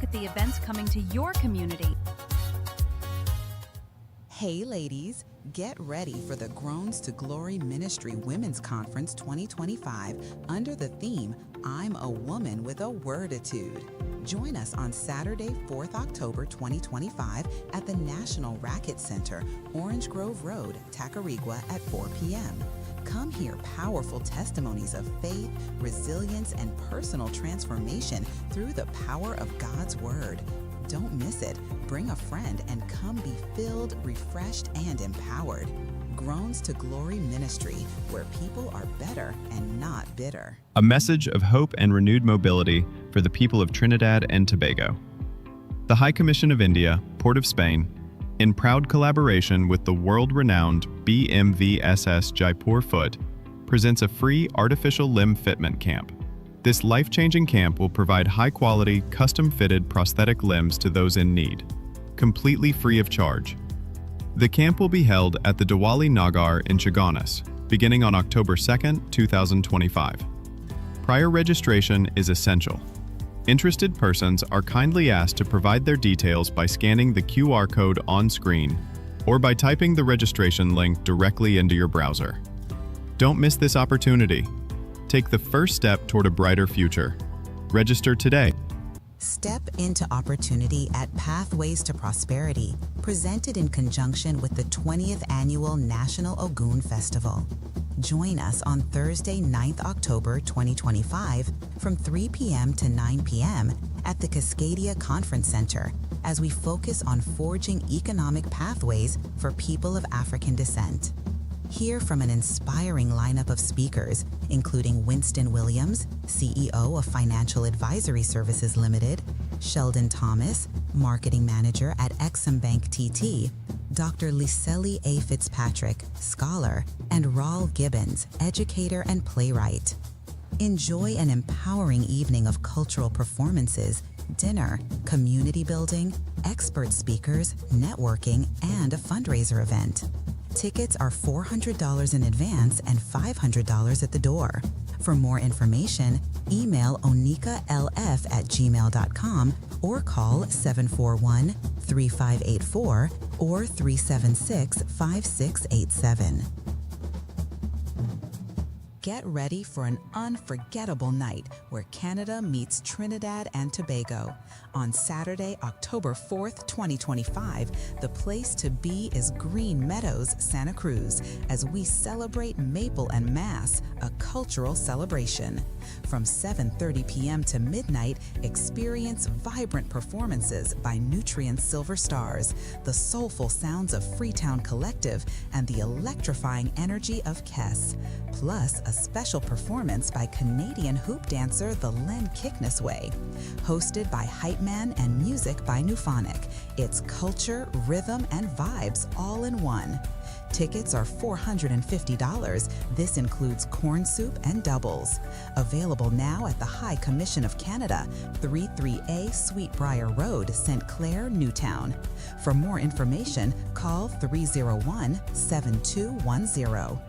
at the events coming to your community. Hey ladies, get ready for the Groans to Glory Ministry Women's Conference 2025 under the theme, I'm a Woman with a Worditude. Join us on Saturday, 4th October 2025 at the National Racket Center, Orange Grove Road, Tacarigua at 4 p.m. Come hear powerful testimonies of faith, resilience, and personal transformation through the power of God's Word. Don't miss it. Bring a friend and come be filled, refreshed, and empowered. Groans to Glory Ministry, where people are better and not bitter. A message of hope and renewed mobility for the people of Trinidad and Tobago. The High Commission of India, Port of Spain, in proud collaboration with the world-renowned BMVSS Jaipur Foot, presents a free artificial limb fitment camp. This life-changing camp will provide high-quality, custom-fitted prosthetic limbs to those in need, completely free of charge. The camp will be held at the Diwali Nagar in Chagonas, beginning on October 2nd, 2025. Prior registration is essential. Interested persons are kindly asked to provide their details by scanning the QR code on screen or by typing the registration link directly into your browser. Don't miss this opportunity. Take the first step toward a brighter future. Register today. Step into opportunity at Pathways to Prosperity, presented in conjunction with the 20th Annual National Ogun Festival. Join us on Thursday, 9th October 2025 from 3 p.m. to 9 p.m. at the Cascadia Conference Center as we focus on forging economic pathways for people of African descent. Hear from an inspiring lineup of speakers, including Winston Williams, CEO of Financial Advisory Services Limited, Sheldon Thomas, Marketing Manager at Exim Bank TT, Dr. Liseli A. Fitzpatrick, Scholar, and Raul Gibbons, Educator and Playwright. Enjoy an empowering evening of cultural performances, dinner, community building, expert speakers, networking, and a fundraiser event. Tickets are $400 in advance and $500 at the door. For more information, email onikalf@gmail.com or call 741-3584 or 376-5687. Get ready for an unforgettable night where Canada meets Trinidad and Tobago. On Saturday, October 4th, 2025, the place to be is Green Meadows, Santa Cruz, as we celebrate Maple and Mass, a cultural celebration. From 7:30 p.m. to midnight, experience vibrant performances by Nutrient Silver Stars, the soulful sounds of Freetown Collective, and the electrifying energy of Kess. Plus, a special performance by Canadian hoop dancer the Len Kickness Way. Hosted by Hype Man and music by Nuphonic, it's culture, rhythm, and vibes all in one. Tickets are $450. This includes corn soup and doubles. Available now at the High Commission of Canada, 33A Sweetbriar Road, St. Clair, Newtown. For more information, call 301-7210.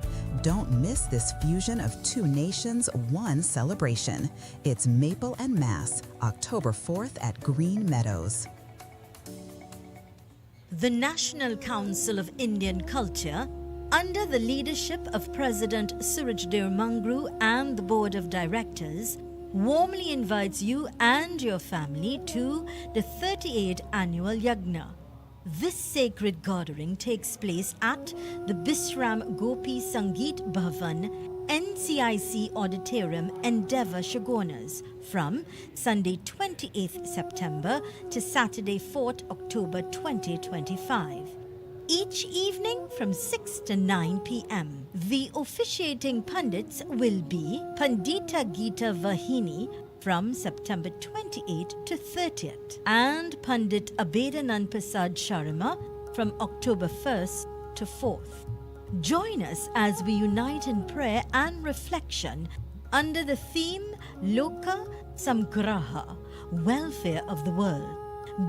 Don't miss this fusion of two nations, one celebration. It's Maple and Mass, October 4th at Green Meadows. The National Council of Indian Culture, under the leadership of President Surajdev Mangru and the Board of Directors, warmly invites you and your family to the 38th Annual Yagna. This sacred gathering takes place at the Bisram Gopi Sangeet Bhavan, NCIC Auditorium, Endeavour, Chagonas, from Sunday 28th September to Saturday 4th October 2025. Each evening from 6 to 9 p.m. The officiating pundits will be Pandita Geeta Vahini from September 28th to 30th and Pandit Abedanand Prasad Sharma from October 1st to 4th. Join us as we unite in prayer and reflection under the theme Loka Samgraha, welfare of the world.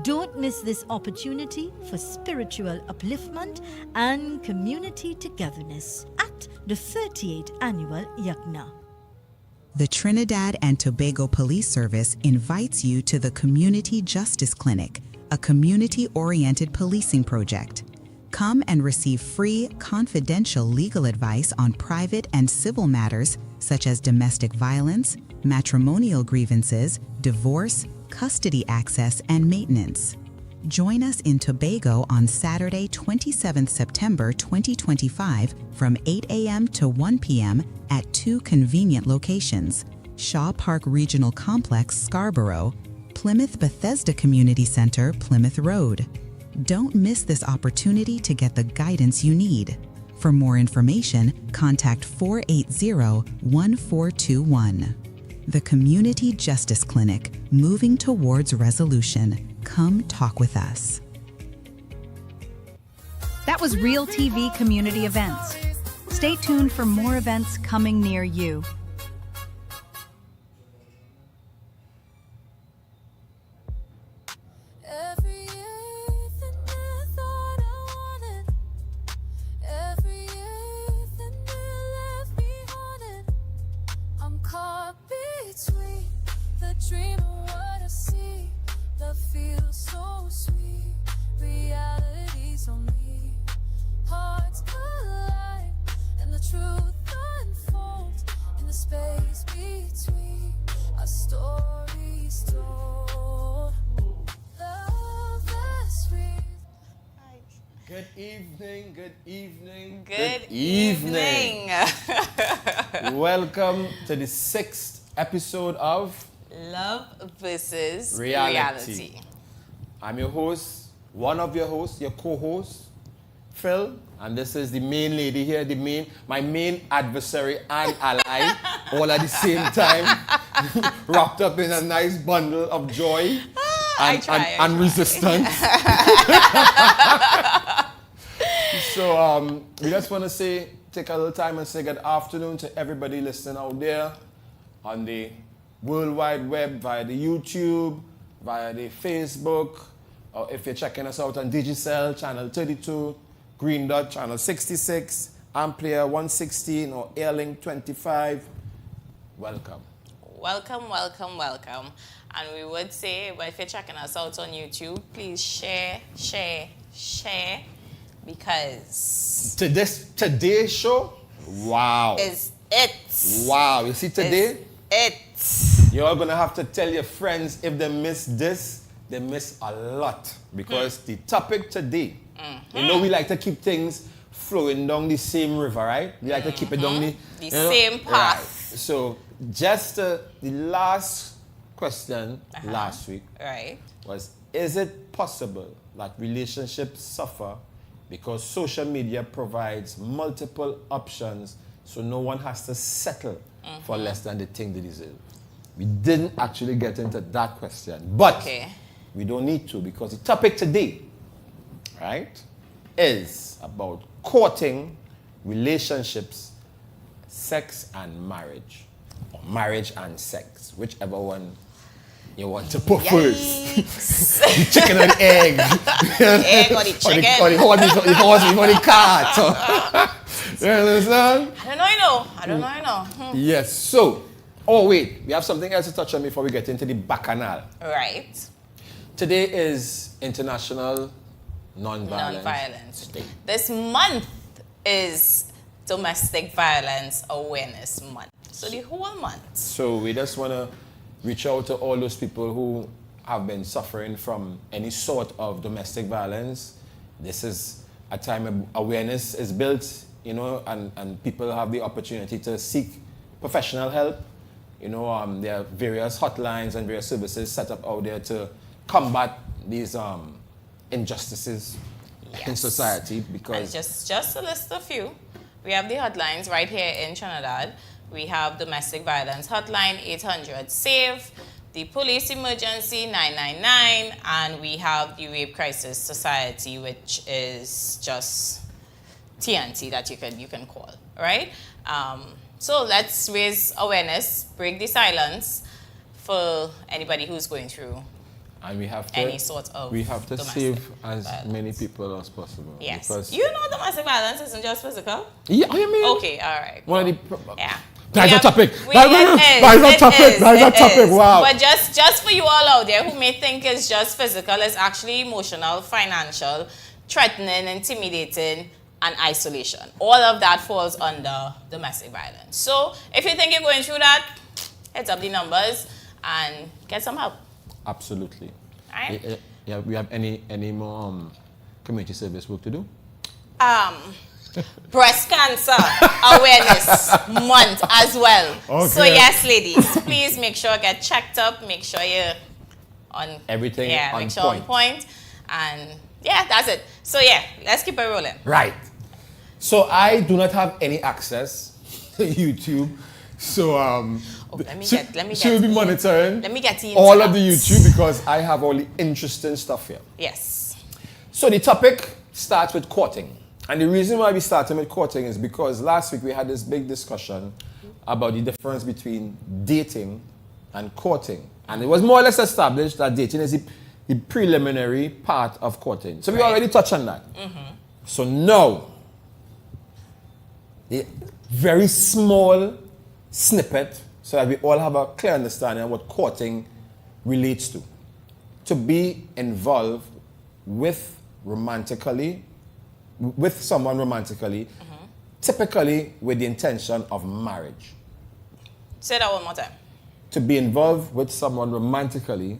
Don't miss this opportunity for spiritual upliftment and community togetherness at the 38th Annual Yagna. The Trinidad and Tobago Police Service invites you to the Community Justice Clinic, a community-oriented policing project. Come and receive free, confidential legal advice on private and civil matters such as domestic violence, matrimonial grievances, divorce, custody access, and maintenance. Join us in Tobago on Saturday, 27th September 2025 from 8 a.m. to 1 p.m. at 2 convenient locations: Shaw Park Regional Complex, Scarborough, Plymouth Bethesda Community Center, Plymouth Road. Don't miss this opportunity to get the guidance you need. For more information, contact 480-1421. The Community Justice Clinic, moving towards resolution. Come talk with us. That was Real TV Community Events. Stay tuned for more events coming near you. Dream of what I see, love feels so sweet. Reality's on me, hearts collide, and the truth unfolds in the space between our stories told. Love that's real. Good evening, good evening, Good evening. Welcome to the 6th episode of Love versus Reality. reality. I'm your host, one of your hosts, your co-host, Phil, and this is the main lady here, my main adversary and ally, all at the same time, wrapped up in a nice bundle of joy and resistance. So we just want to take a little time and say good afternoon to everybody listening out there on the World Wide Web, via the YouTube, via the Facebook, or if you're checking us out on Digicel, channel 32, Green Dot, channel 66, Amplier 116, or Airlink 25, welcome. Welcome, welcome, welcome. And we would say, well, if you're checking us out on YouTube, please share, because Today's show, wow. is it. Wow, you see today? It. You're going to have to tell your friends if they miss this, they miss a lot. Because the topic today, you know, we like to keep things flowing down the same river, right? We like to keep it down the same path. Right. So just the last question last week was, is it possible that relationships suffer because social media provides multiple options so no one has to settle for less than the thing they deserve? We didn't actually get into that question, but we don't need to, because the topic today, right, is about courting, relationships, sex and marriage, or marriage and sex, whichever one you want to put first. The chicken or the egg. Egg or the chicken. Or the horse before the cat. You understand? I don't know. Yes, so, oh wait, we have something else to touch on before we get into the bacchanal. Right. Today is International Non-Violence Day. This month is Domestic Violence Awareness Month. So the whole month. So we just want to reach out to all those people who have been suffering from any sort of domestic violence. This is a time awareness is built, you know, and people have the opportunity to seek professional help. You know, there are various hotlines and various services set up out there to combat these injustices in society. Because and just to list a few, we have the hotlines right here in Trinidad. We have domestic violence hotline 800-SAVE, the police emergency 999, and we have the Rape Crisis Society, which is just TNT that you can call, right? So let's raise awareness, break the silence for anybody who's going through and we have to, any sort of we have to domestic save as violence. many people as possible. Yes. Because You know domestic violence isn't just physical? yeah, I mean, Okay, all right. One cool. of the Yeah. That's a topic. It That's a topic. is. That's a topic. Wow. But just for you all out there who may think it's just physical, it's actually emotional, financial, threatening, intimidating, and isolation. All of that falls under domestic violence. So if you think you're going through that, heads up the numbers and get some help. Absolutely. Right? Yeah, we have any more community service work to do? Breast cancer awareness month as well. Okay. So yes, ladies, please make sure get checked up. Make sure you're on Everything Yeah, on make sure point. on point. And yeah, that's it. So yeah, let's keep it rolling. Right. So I do not have any access to YouTube. So let me she will be in. monitoring Let me get in. all of the YouTube because I have all the interesting stuff here. Yes. So the topic starts with courting. And the reason why we started with courting is because last week we had this big discussion about the difference between dating and courting. And it was more or less established that dating is the preliminary part of courting. So we already touched on that. So now, a very small snippet so that we all have a clear understanding of what courting relates to. To be involved with someone romantically, typically with the intention of marriage. Say that one more time. To be involved with someone romantically,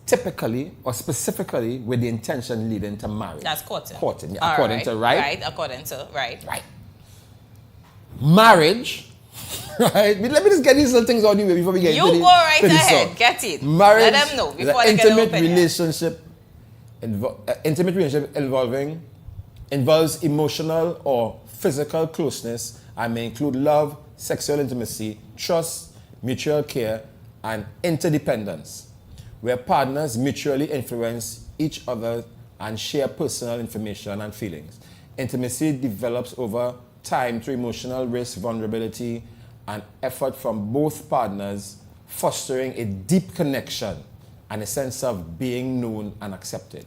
typically or specifically with the intention leading to marriage. That's courting. Courting, yeah, All according to right. Right, according to right. Right. Marriage, right? Let me just get these little things out of the way before we get You into the go right to the ahead. song. Get it. Marriage, Let them know the before they get their opinion. Intimate relationship involves emotional or physical closeness and may include love, sexual intimacy, trust, mutual care, and interdependence, where partners mutually influence each other and share personal information and feelings. Intimacy develops over time through emotional risk, vulnerability, and effort from both partners, fostering a deep connection and a sense of being known and accepted.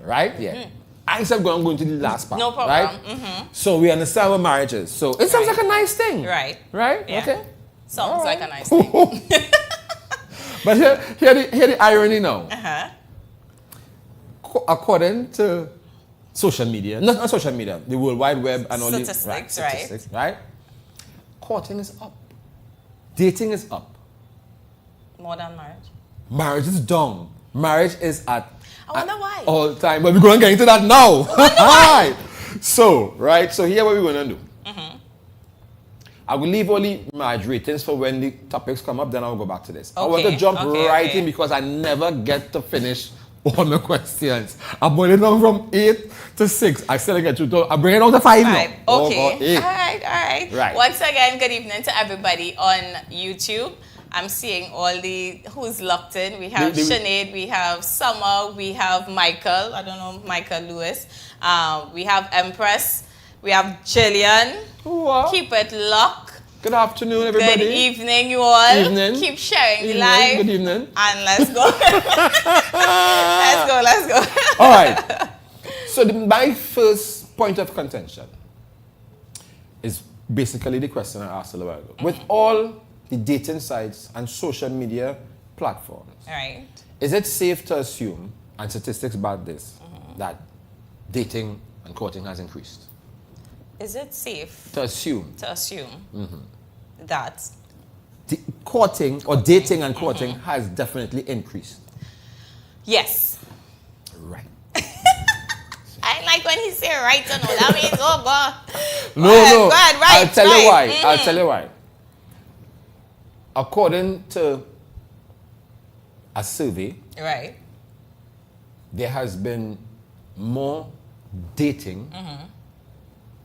Right? Yeah. I said I'm going to the last part. No problem. Right? So we understand what marriage is. So it sounds like a nice thing. Right. Right? Yeah. Okay. Sounds like a nice thing. But hear the irony now. According to social media, not social media, the World Wide Web and all Statistics, right? Courting is up. Dating is up. More than marriage. Marriage is down. Marriage is at I wonder why. all the time. But we're going to get into that now. Right. So here what we're going to do. I will leave only marriage ratings for when the topics come up, then I'll go back to this. I want to jump right in because I never get to finish all my questions. I'm going down from 8 to 6. I still get to I'm bringing down to 5 now. Okay. Or 8. All right. Once again, good evening to everybody on YouTube. I'm seeing all the who's locked in. We have Sinead, we have Summer, we have Michael. I don't know, Michael Lewis. We have Empress. We have Jillian. Wow. Keep it locked. Good afternoon, everybody. Good evening, you all. Evening. Keep sharing the live. Good evening. And let's go. let's go. All right. So my first point of contention is basically the question I asked a while ago. With all the dating sites and social media platforms, right, is it safe to assume, and statistics about this, that dating and courting has increased? Is it safe to assume that the courting or dating and courting has definitely increased? Yes. Right. I like when he say right or no. That means, oh God. No. Go ahead, right. I'll tell you why. I'll tell you why. According to a survey, right, there has been more dating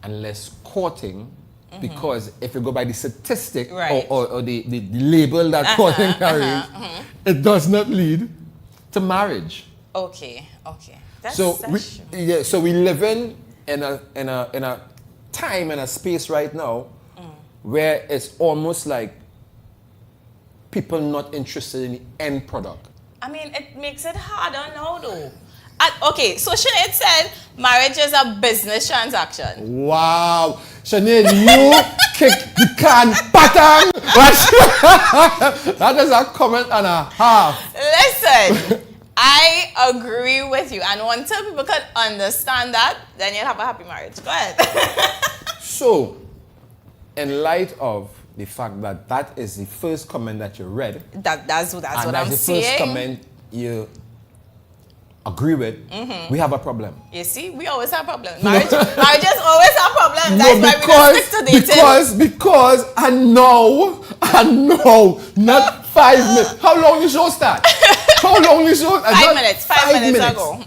and less courting, because if you go by the statistic or the label that courting carries, it does not lead to marriage. Okay. That's so true. So we live in a time and a space right now where it's almost like people not interested in the end product. I mean, it makes it harder now, though. Okay, so Sinead said marriage is a business transaction. Wow. Sinead, you kick the can pattern. That is a comment and a half. Listen, I agree with you. And until people can understand that, then you'll have a happy marriage. Go ahead. So, in light of the fact that that is the first comment that you read, that's what I'm the saying. first comment you agree with, we have a problem. You see, we always have problems. Marriages always have problems. That's why we don't stick to dating. Because I know, not 5 minutes. How long the show start? How long the show? 5 minutes. 5 minutes ago.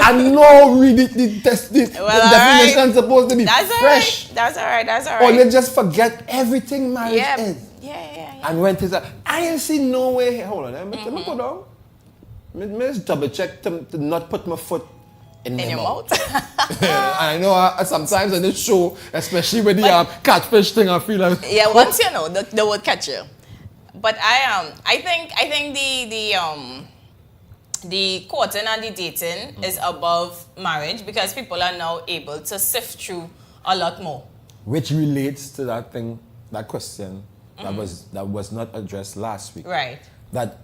I know the definition is supposed to be fresh. That's all right. Or they just forget everything marriage is. Yeah. And when it's I ain't see no way. Hold on, let me go down. Let me just double check to not put my foot in your mouth. I know sometimes in this show, especially with the catfish thing, I feel like once you know the word catch you. But I think the courting and the dating is above marriage because people are now able to sift through a lot more. Which relates to that thing, that question that was not addressed last week. Right. That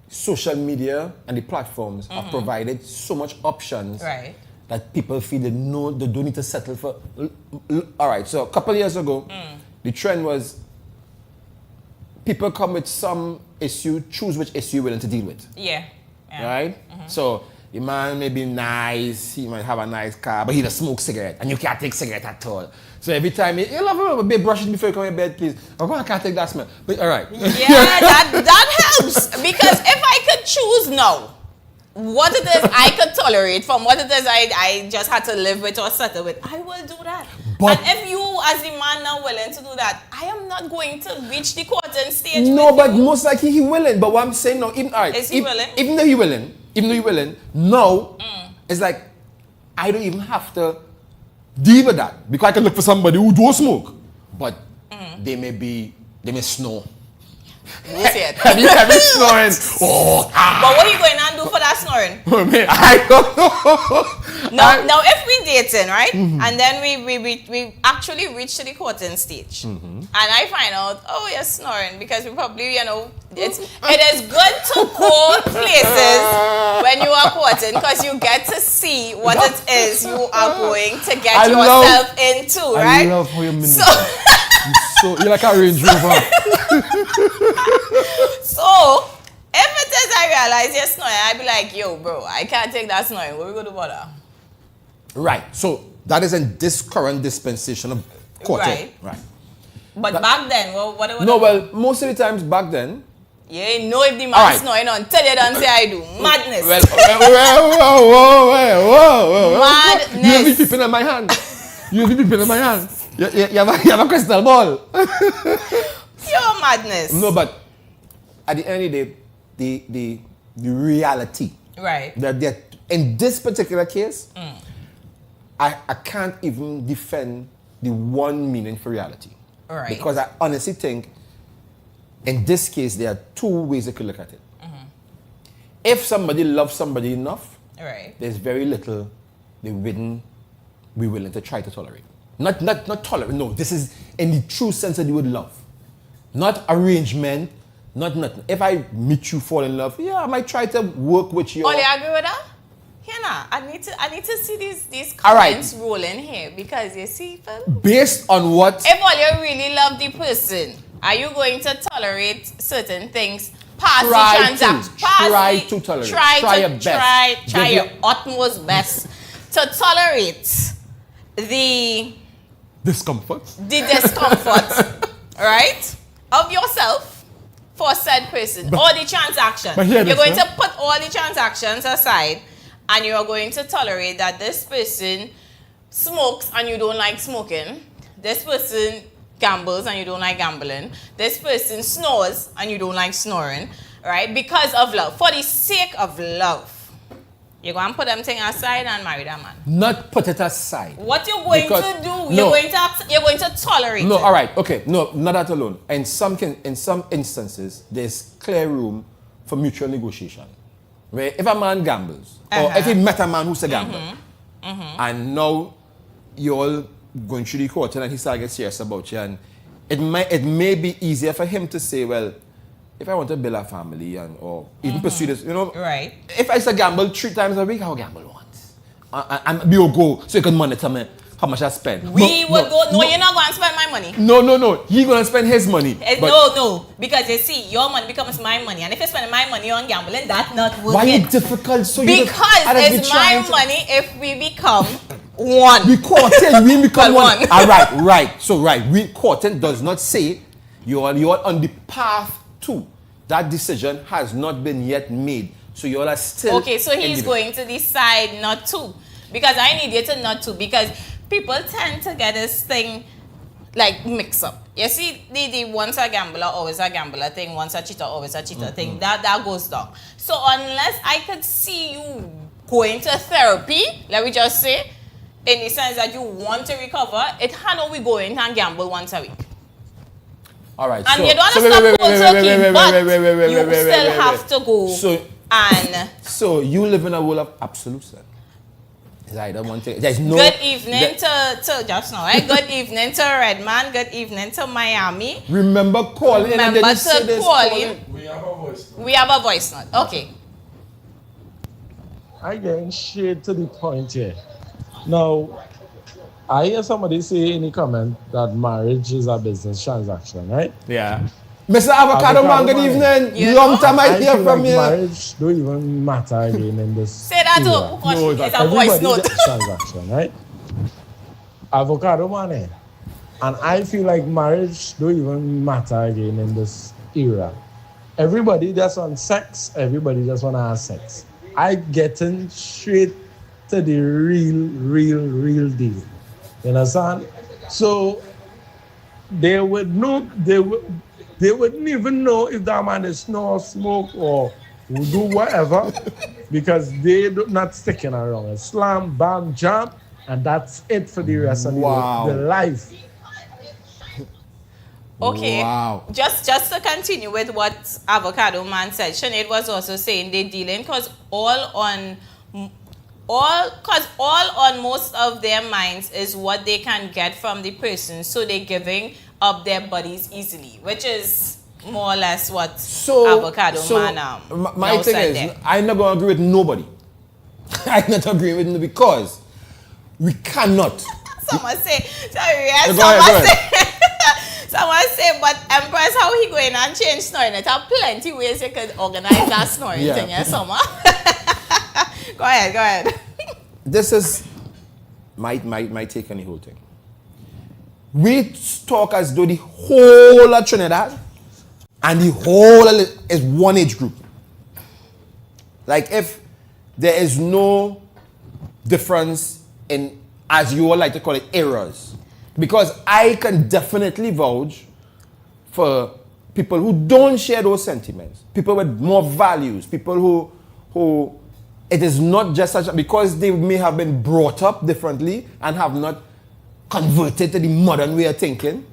social media and the platforms have provided so much options that people feel they don't need to settle for. All right, so a couple of years ago, the trend was people come with some issue, choose which issue you're willing to deal with. Yeah. Right? So the man may be nice, he might have a nice car, but he doesn't smoke cigarette, and you can't take cigarette at all. So every time you love a bit brush it before you come to bed, please. I can't take that smell. But all right. Yeah, that helps. Because if I could choose now what it is I could tolerate from what it is I just had to live with or settle with, I will do that. But and if you as the man now willing to do that, I am not going to reach the courting stage. No, with but you. most likely he willing. But what I'm saying now, even Is he willing? Even though he willing, no, it's like I don't even have to deal with that because I can look for somebody who don't smoke, but they may snore. We'll see it. Have you snoring? Oh, But what are you going to do for that snoring? I don't know. Now, if we dating, right, and then we actually reach to the courting stage, and I find out, oh, you're snoring because we probably, it is good to go places when you are courting because you get to see what it is you are going to get yourself into, right? I love how you you're like a Range Rover. So, if it is I realize you're snoring, I'd be like, yo, bro, I can't take that snoring. What are we going to do about that? Right. So, that is in this current dispensation of courting. Right. But back then, what No, well, most of the times back then, you ain't know if the man snoring until you don't say I do. Madness. Whoa. Madness. You have me peeping in my hand. You have a crystal ball. Pure madness. No, but at the end of the day, the reality. Right. That in this particular case, I can't even defend the one meaning for reality. Right. Because I honestly think in this case, there are two ways you could look at it. If somebody loves somebody enough, there's very little they wouldn't be willing to try to tolerate. Not tolerate, no, this is in the true sense of the word love. Not arrangement, not nothing. If I meet you, fall in love, I might try to work with you. Oh, you agree with that? I need to see these comments rolling here because you see, based on what? If all you really love the person, are you going to tolerate certain things past the transaction? Try to tolerate. Try your best. Try your utmost best to tolerate the discomfort, right, of yourself for said person or the transaction. You're going to put all the transactions aside and you are going to tolerate that this person smokes and you don't like smoking. This person gambles and you don't like gambling. This person snores and you don't like snoring, right? Because of love. For the sake of love. You're going to put them things aside and marry that man. Not put it aside. What you're going to do, you're going to tolerate it. No, all right, okay. No, not that alone. In some instances, there's clear room for mutual negotiation. Where if a man gambles, or if he met a man who's a gambler, and now you all going through the court and he started to get serious about you, and it may be easier for him to say, well, if I want to build a family and or even pursue this, Right. If I used to gamble 3 times a week, I'll gamble once. And we will go so you can monitor me how much I spend. We would go. No, you're not going to spend my money. No. He's going to spend his money. No. Because you see, your money becomes my money. And if you're spending my money on gambling, that's not worth Why it. is it difficult? Because it's my money if we become one. We quarten, we become Well, one. All right. So, we quarten does not say you're on the path to. That decision has not been yet made. So you all are still... Okay, so he's going to decide not to. Because I need you to not to. Because people tend to get this thing, like, mix up. You see, the once a gambler, always a gambler thing. Once a cheater, always a cheater thing. That goes down. So unless I could see you going to therapy, let me just say, in the sense that you want to recover, it had no we going and gamble once a week. All right. And you don't stop cold turkey, but you still have to go and... So you live in a world of absolutes then? Is either one thing? There's no... Good evening to just now, right? Good evening to Redman. Good evening to Miami. Remember calling in and then Remember to call in. We have a voice note. We have a voice note. Okay. I getting straight to the point here. Now, I hear somebody say in the comment that marriage is a business transaction, right? Yeah. Mr. Avocado Man, good evening. You Long know? time I hear feel from like you. marriage don't even matter again in this. Say that era. too. No, It's a voice Everybody note. gets a transaction, right? Avocado Man, and I feel like marriage don't even matter again in this era. Everybody just on sex. Everybody just want to have sex. I getting straight to the real deal. You understand? So they wouldn't even know if that man is snore, smoke, or will do whatever because they do not sticking around. It's slam, bam, jump, and that's it for the rest of the life. Okay. Wow. Just to continue with what Avocado Man said, Sinead was also saying they're dealing because all on most of their minds is what they can get from the person, so they're giving up their bodies easily, which is more or less what Avocado Man my thing is, there. I'm not going to agree with nobody. I'm not agreeing with nobody because we cannot. Someone say, sorry, Go ahead. Someone say, but Empress, how he going and change snoring? There are plenty ways you could organize that snoring thing, yeah, summer. Go ahead. This is my take on the whole thing. We talk as though the whole of Trinidad and the whole is one age group. Like if there is no difference in, as you all like to call it, eras. Because I can definitely vouch for people who don't share those sentiments. People with more values. People who it is not just such, because they may have been brought up differently and have not converted to the modern way of thinking.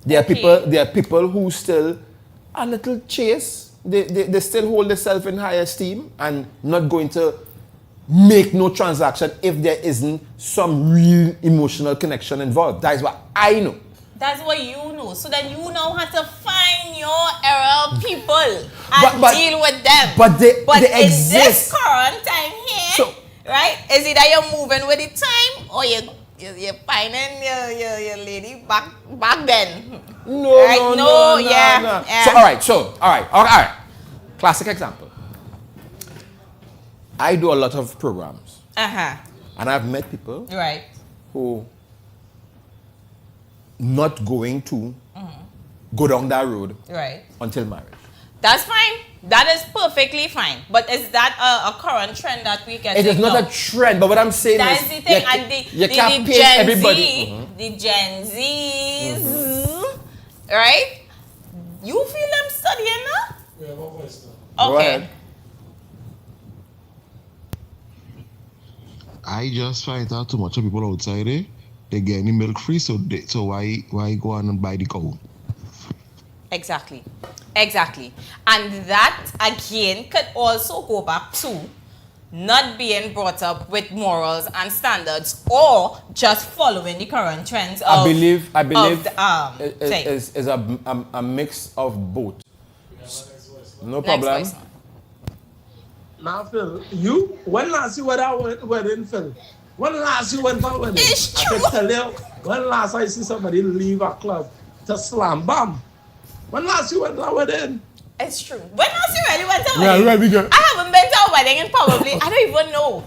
There are people who still a little chase. They still hold themselves in high esteem and not going to make no transaction if there isn't some real emotional connection involved. That is what I know. That's what you know. So then you know how to find your era people and deal with them. But they in exist. This current time here, right? Is it that you're moving with the time or you're finding your lady back then? No, right? no. Yeah. So all right. Classic example. I do a lot of programs. And I've met people who not going to go down that road until marriage. That's fine. That is perfectly fine. But is that a current trend that we get? It is not a trend, but what I'm saying that's is the thing. And the can't paint Gen everybody. Z, the Gen Zs, right? You feel them studying now? We have a voice note. Go Okay. ahead. I just find out too much of people outside there. They getting milk free, so why go on and buy the cow? Exactly. And that again could also go back to not being brought up with morals and standards, or just following the current trends of I believe thing. is a mix of both. No Next problem. voice. Now, Phil, when last you were at wedding, Phil? When last you went to a wedding? It's I true. can tell you, when last I see somebody leave a club to slam bam. When last you went to a wedding? It's true. When else you really went to a Yeah, wedding? right, we go. I haven't been to a wedding in probably, I don't even know.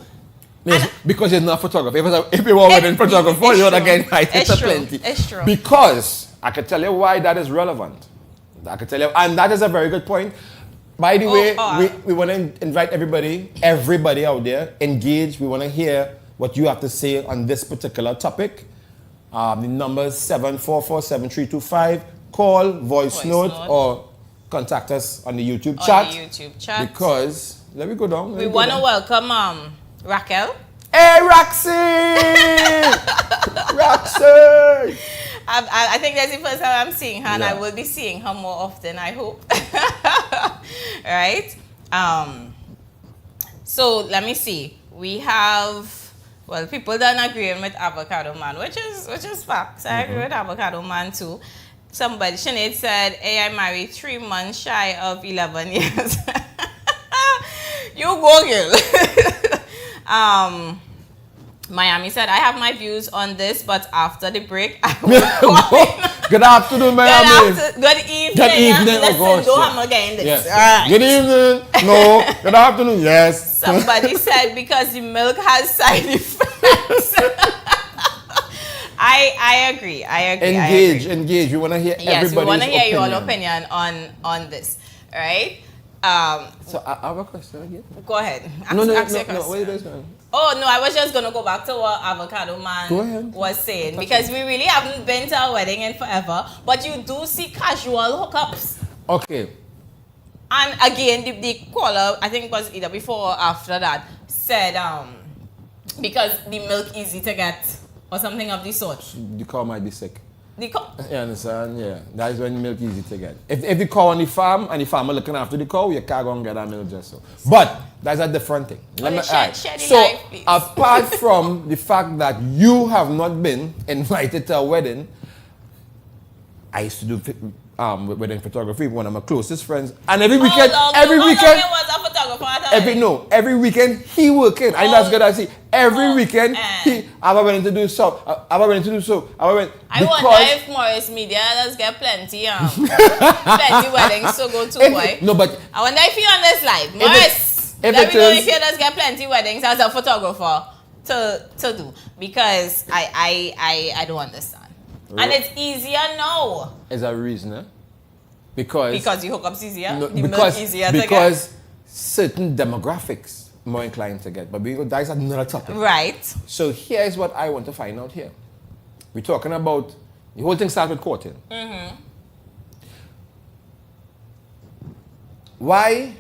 Yes, because it's not photography. If you were a wedding photographer, you would have get invited It's to true. plenty. It's true. Because I can tell you why that is relevant. I can tell you, and that is a very good point. By the way, we want to invite everybody out there, engage. We want to hear what you have to say on this particular topic. The number is 744-7325. Call, voice note, or contact us on the YouTube chat. On the YouTube chat. Because, let me go down. We want to welcome Raquel. Hey, Roxy! Roxy! I think that's the first time I'm seeing her, and Yeah. I will be seeing her more often, I hope. Right? So let me see. We have, well, people that are agreeing with Avocado Man, which is facts. I agree with Avocado Man too. Somebody, Sinead said, hey, I married 3 months shy of 11 years. You go, girl. Miami said, I have my views on this, but after the break, I will call in. Good afternoon, Miami. Good evening. Good evening. Listen, Oh, gosh, don't yeah. have again this. Yes. All right. Good evening. No. Good afternoon. Yes. Somebody said because the milk has side effects. I agree. Engage. We want to hear Yes, we everybody's want to hear your opinion. opinion on this. All right? So I have a question again. Go ahead. No. Ask your question. Wait a minute. Oh, no, I was just going to go back to what Avocado Man was saying. Because we really haven't been to a wedding in forever. But you do see casual hookups. Okay. And again, the caller, I think it was either before or after that, said because the milk easy to get or something of the sort. The cow might be sick. The cow? You understand? Yeah. That is when milk easy to get. If the cow on the farm and the farmer looking after the cow, you can't go and get that milk just so. But that's a different thing. So apart from the fact that you have not been invited to a wedding, I used to do wedding photography with one of my closest friends, and every weekend, was a photographer every weekend he working. I that's good. I see every weekend he. I was willing to do so. I wonder if Morris Media does get plenty plenty weddings to go to. Boy. No, but I wonder if you on this live, Morris. Let me know if you does get plenty weddings as a photographer to do, because I don't understand. And it's easier now. Is a reason, eh? Because the hookups easier? No, the milk easier to get? Because certain demographics more inclined to get. But that's another topic. Right. So here's what I want to find out here. We're talking about, the whole thing starts with courting. Mm-hmm. Why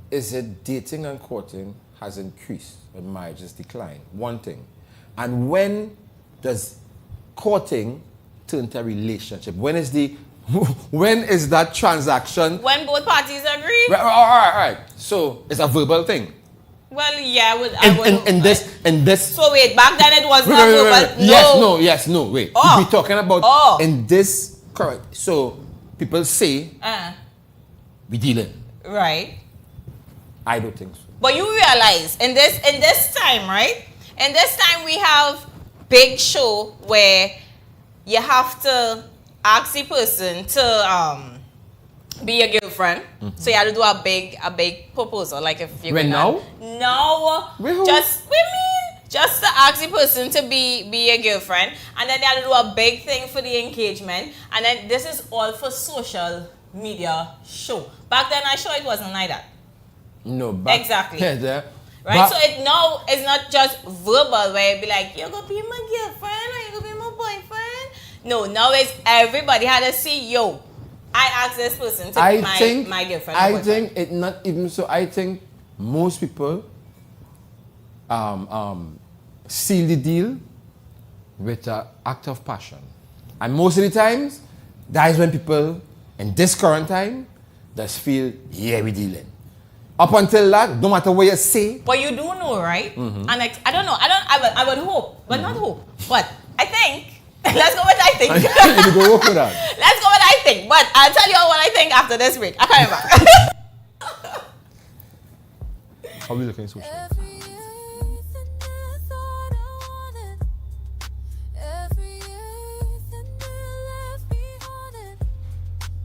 is it dating and courting has increased but marriage has declined? One thing. And when does courting turn to a relationship? When is that transaction? When both parties agree? Right, all right. So it's a verbal thing. Well, yeah, I would. In this. So wait, back then it was not verbal. No. Wait. We're talking about in this current. So people say we dealing. Right. I don't think so. But you realize in this time, right? In this time we have big show where you have to ask the person to be your girlfriend. Mm-hmm. So you have to do a big proposal. Like if you're now? No. Just to ask the person to be your girlfriend, and then they have to do a big thing for the engagement, and then this is all for social media show. Back then I sure it wasn't like that. No, exactly. Yeah, right, so it now it's not just verbal where it be like, you're gonna be my girlfriend or you're gonna be my boyfriend. No, now it's everybody had to see, yo, I asked this person to be my girlfriend. I think it not even so. I think most people seal the deal with an act of passion. And most of the times, that is when people in this current time just feel, yeah, we dealing. Up until that, no matter what you say. But you do know, right? And I don't know. I would hope, but not hope. But I think. Let's go with I think. You go work with that. Let's go with I think. But I'll tell you all what I think after this break. I can't remember. How are we looking social?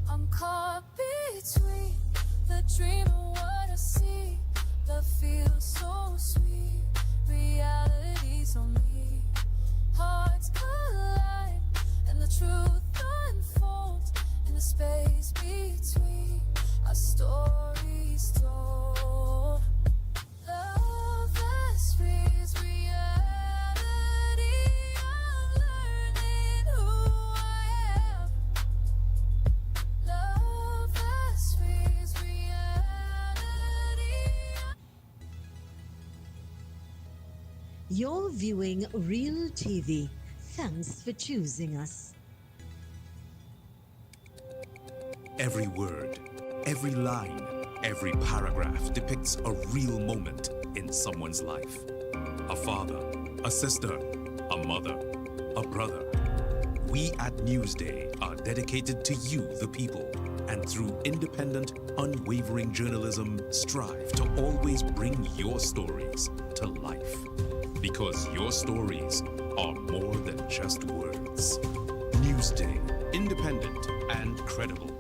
I'm caught between the dream and what I see. The feel so sweet. Reality's on me. Hearts collide and the truth unfolds in the space between our stories told. Love that speaks reality. I'm learning who I am. Love that speaks reality. You're viewing Real TV. Thanks for choosing us. Every word, every line, every paragraph depicts a real moment in someone's life. A father, a sister, a mother, a brother. We at Newsday are dedicated to you, the people, and through independent, unwavering journalism, strive to always bring your stories to life. Because your stories are more than just words. Newsday, independent and credible.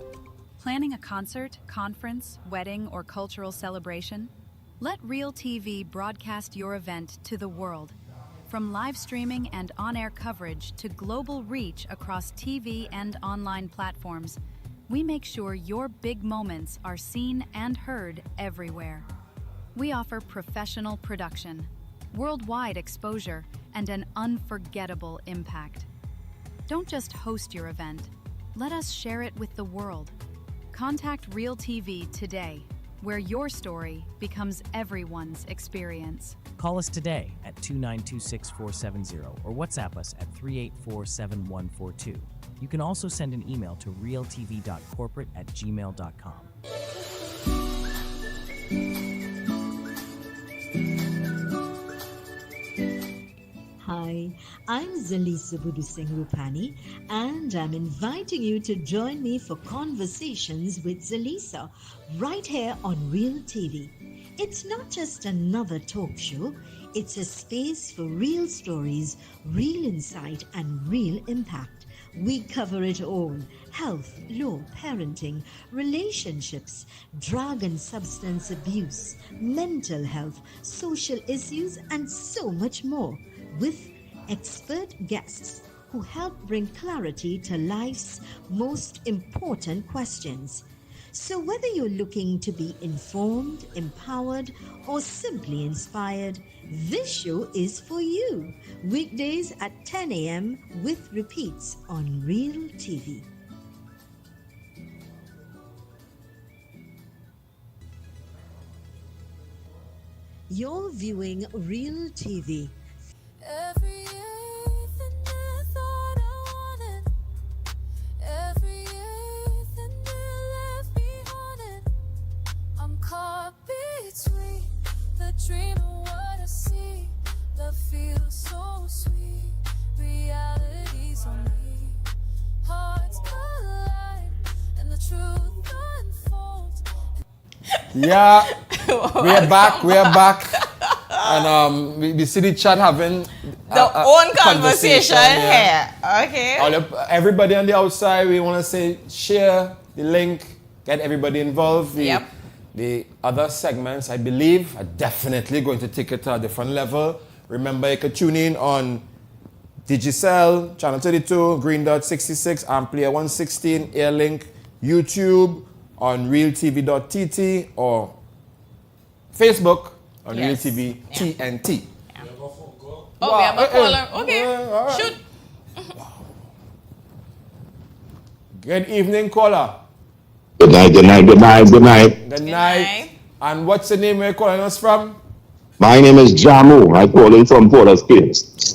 Planning a concert, conference, wedding, or cultural celebration? Let Real TV broadcast your event to the world. From live streaming and on-air coverage to global reach across TV and online platforms, we make sure your big moments are seen and heard everywhere. We offer professional production, worldwide exposure, and an unforgettable impact. Don't just host your event. Let us share it with the world. Contact Real TV today, where your story becomes everyone's experience. Call us today at 2926470 or WhatsApp us at 3847142. You can also send an email to realtv.corporate@gmail.com. Hi, I'm Zalisa Budu Singh Rupani, and I'm inviting you to join me for Conversations with Zalisa right here on Real TV. It's not just another talk show, it's a space for real stories, real insight, and real impact. We cover it all: health, law, parenting, relationships, drug and substance abuse, mental health, social issues, and so much more, with expert guests who help bring clarity to life's most important questions. So whether you're looking to be informed, empowered, or simply inspired, this show is for you. Weekdays at 10 a.m. with repeats on Real TV. You're viewing Real TV. Everything I thought I wanted, everything left behind. I'm caught between the dream and what I see. The feel so sweet. Reality's on me. Hearts collide and the truth unfolds. Yeah, we're back. And we see the chat having the own conversation here. Okay. Everybody on the outside, we want to say share the link, get everybody involved. The other segments, I believe, are definitely going to take it to a different level. Remember, you can tune in on Digicel, Channel 32, Green Dot 66, Amplia 116, Airlink, YouTube, on realtv.tt, or Facebook on Real TV TNT. Oh, we have a caller. Okay, shoot. Good evening, caller. Good night. Good night. And what's the name you're calling us from? My name is Jamu. I call in from Port of Spain.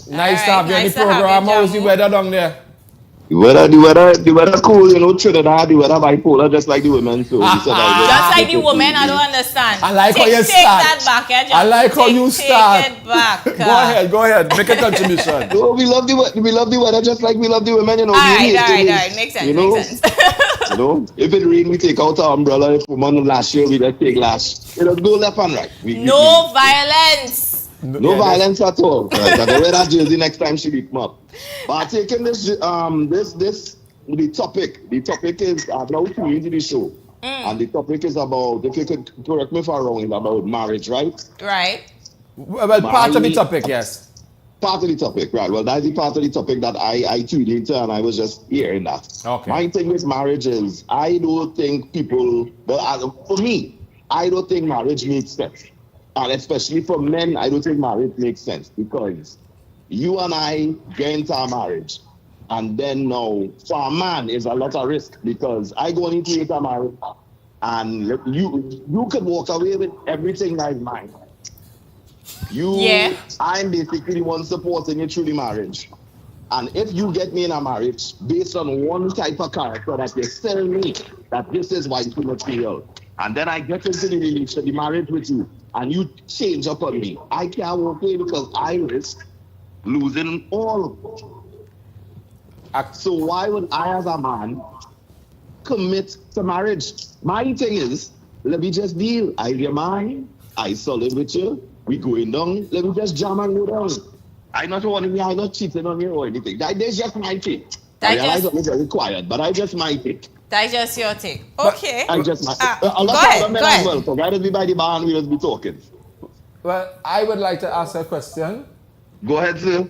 Nice to have you in the program. How's the weather down there? The weather cool, you know, Trinidad, the weather bipolar, just like the women. So Just like the women, I don't understand. I like how you take start. that back, eh, I like how you start. Take it back. Go ahead, make a contribution. No, we love the weather just like we love the women, you know. All right, makes sense, makes sense. You know, if it rain, we take out our umbrella. If woman last year, we just take last. You know, go left and right. No violence. No violence at all. Right? I wear that jersey next time she beat me up. But taking the topic. The topic is now tuned into the show, and the topic is about. If you could correct me if I'm wrong, about marriage, right? Right. Well, part of the topic, yes. Part of the topic, right? Well, that's the part of the topic that I tuned into, and I was just hearing that. Okay. My thing with marriage is, I don't think people. Well, for me, I don't think marriage makes sense. And especially for men, I don't think marriage makes sense because you and I get into a marriage, and then now for a man is a lot of risk because I go into a marriage, and you could walk away with everything that is mine. I'm basically the one supporting you through the marriage, and if you get me in a marriage based on one type of character that you tell me that this is why you material, and then I get into the relationship, the marriage with you, and you change up on me, I can't walk away because I risk losing all. So why would I as a man commit to marriage? My thing is, let me just deal. I your man, I solid with you, we going down, let me just jam and go down. I'm not cheating on you or anything. That's just my thing. I realize I'm very quiet, but I just my take. That's just your take. Okay. I just go ahead. Well, so right as we by the bar and we'll be talking. Well, I would like to ask a question. Go ahead, sir.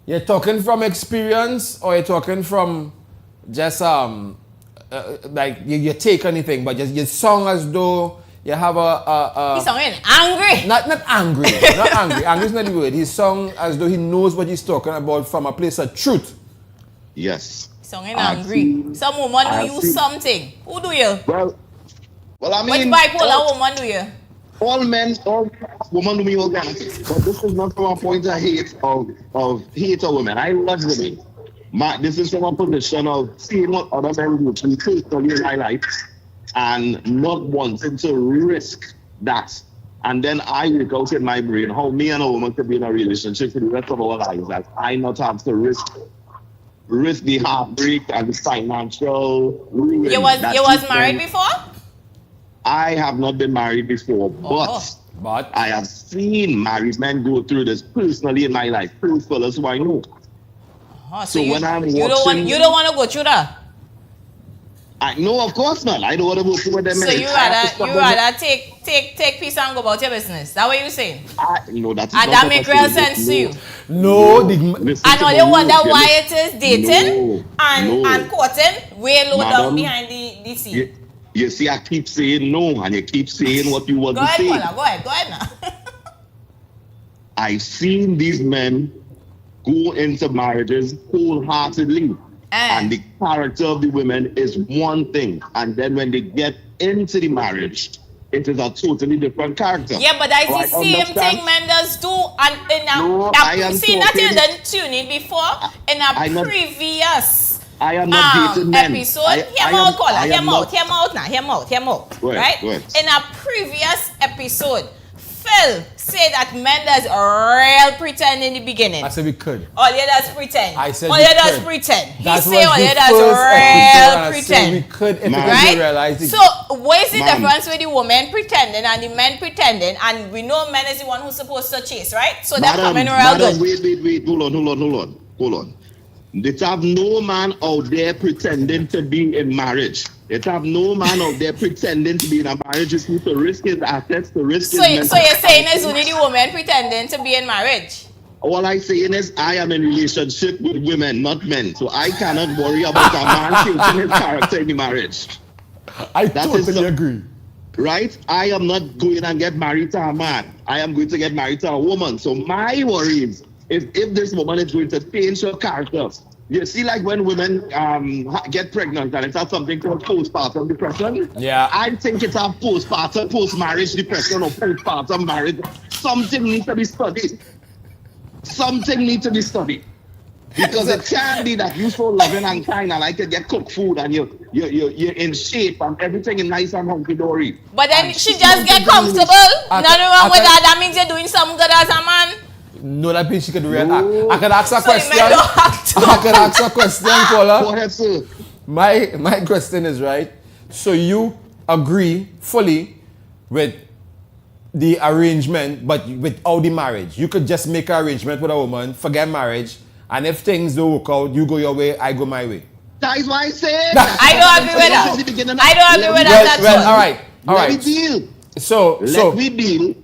You're talking from experience, or you're talking from just like you take anything, but you sound as though you have a He's sounding angry. Not angry. Not angry. Angry is not the word. He sounds as though he knows what he's talking about from a place of truth. Yes. Sounding angry. Some woman do you something. Who do you? Well, I mean, which bipolar woman do you? All women do me all that. But this is not from a point of hate of hate of women. I love women. This is from a position of seeing what other men do to me personally in my life and not wanting to risk that. And then I work out in my brain how me and a woman could be in a relationship for the rest of our lives, that I not have to risk the heartbreak and the financial ruin. You was married before? I have not been married before, but I have seen married men go through this personally in my life. Two fellas who I know. So when I'm watching, you don't want to go through that. No, of course not. I don't want to go through with them. So you rather take peace and go about your business. That what you saying? No, that's and that make real sense to you. No, and all you wonder why it is dating and courting way low down behind the scene. You see, I keep saying no, and you keep saying what you want to say. Go ahead now. I've seen these men go into marriages wholeheartedly. And the character of the women is one thing. And then when they get into the marriage, it is a totally different character. Yeah, but that's the same thing men does do. And see that you didn't tune in before in a previous I am not dating men. Episode. Hear him out. Right? In a previous episode, Phil say that men does real pretend in the beginning. I said we could. All you does pretend. I said all we you does could. pretend. He that say all you does real pretend. We could if right? we realize it. So what is the difference with the woman pretending and the men pretending? And we know men is the one who's supposed to chase, right? So they're coming real good. Wait. Hold on. They have no man out there pretending to be in marriage. They have no man out there pretending to be in a marriage just to risk his assets, to risk his mental. So you're saying it's only the woman pretending to be in marriage? All I'm saying is I am in a relationship with women, not men. So I cannot worry about a man changing his character in the marriage. I totally agree. Right? I am not going and get married to a man. I am going to get married to a woman. So my worries is if this woman is going to change her character. You see, like when women get pregnant and it's have something called postpartum depression. Yeah. I think it's a post-marriage depression or postpartum marriage. Something needs to be studied. Because it can be that you're so loving and kind and I can get cooked food and you're in shape and everything is nice and hunky-dory. But then she just get comfortable. Nothing wrong with that. That means you're doing something good as a man. No, that means she could react. I could ask a So you question. may not have to. I could ask a question, caller. Go ahead, sir. My question is, right, so you agree fully with the arrangement, but without the marriage. You could just make an arrangement with a woman, forget marriage, and if things don't work out, you go your way, I go my way. That is why I said. I don't agree with that. I don't agree with that at all. All right. Let me deal. Let me deal.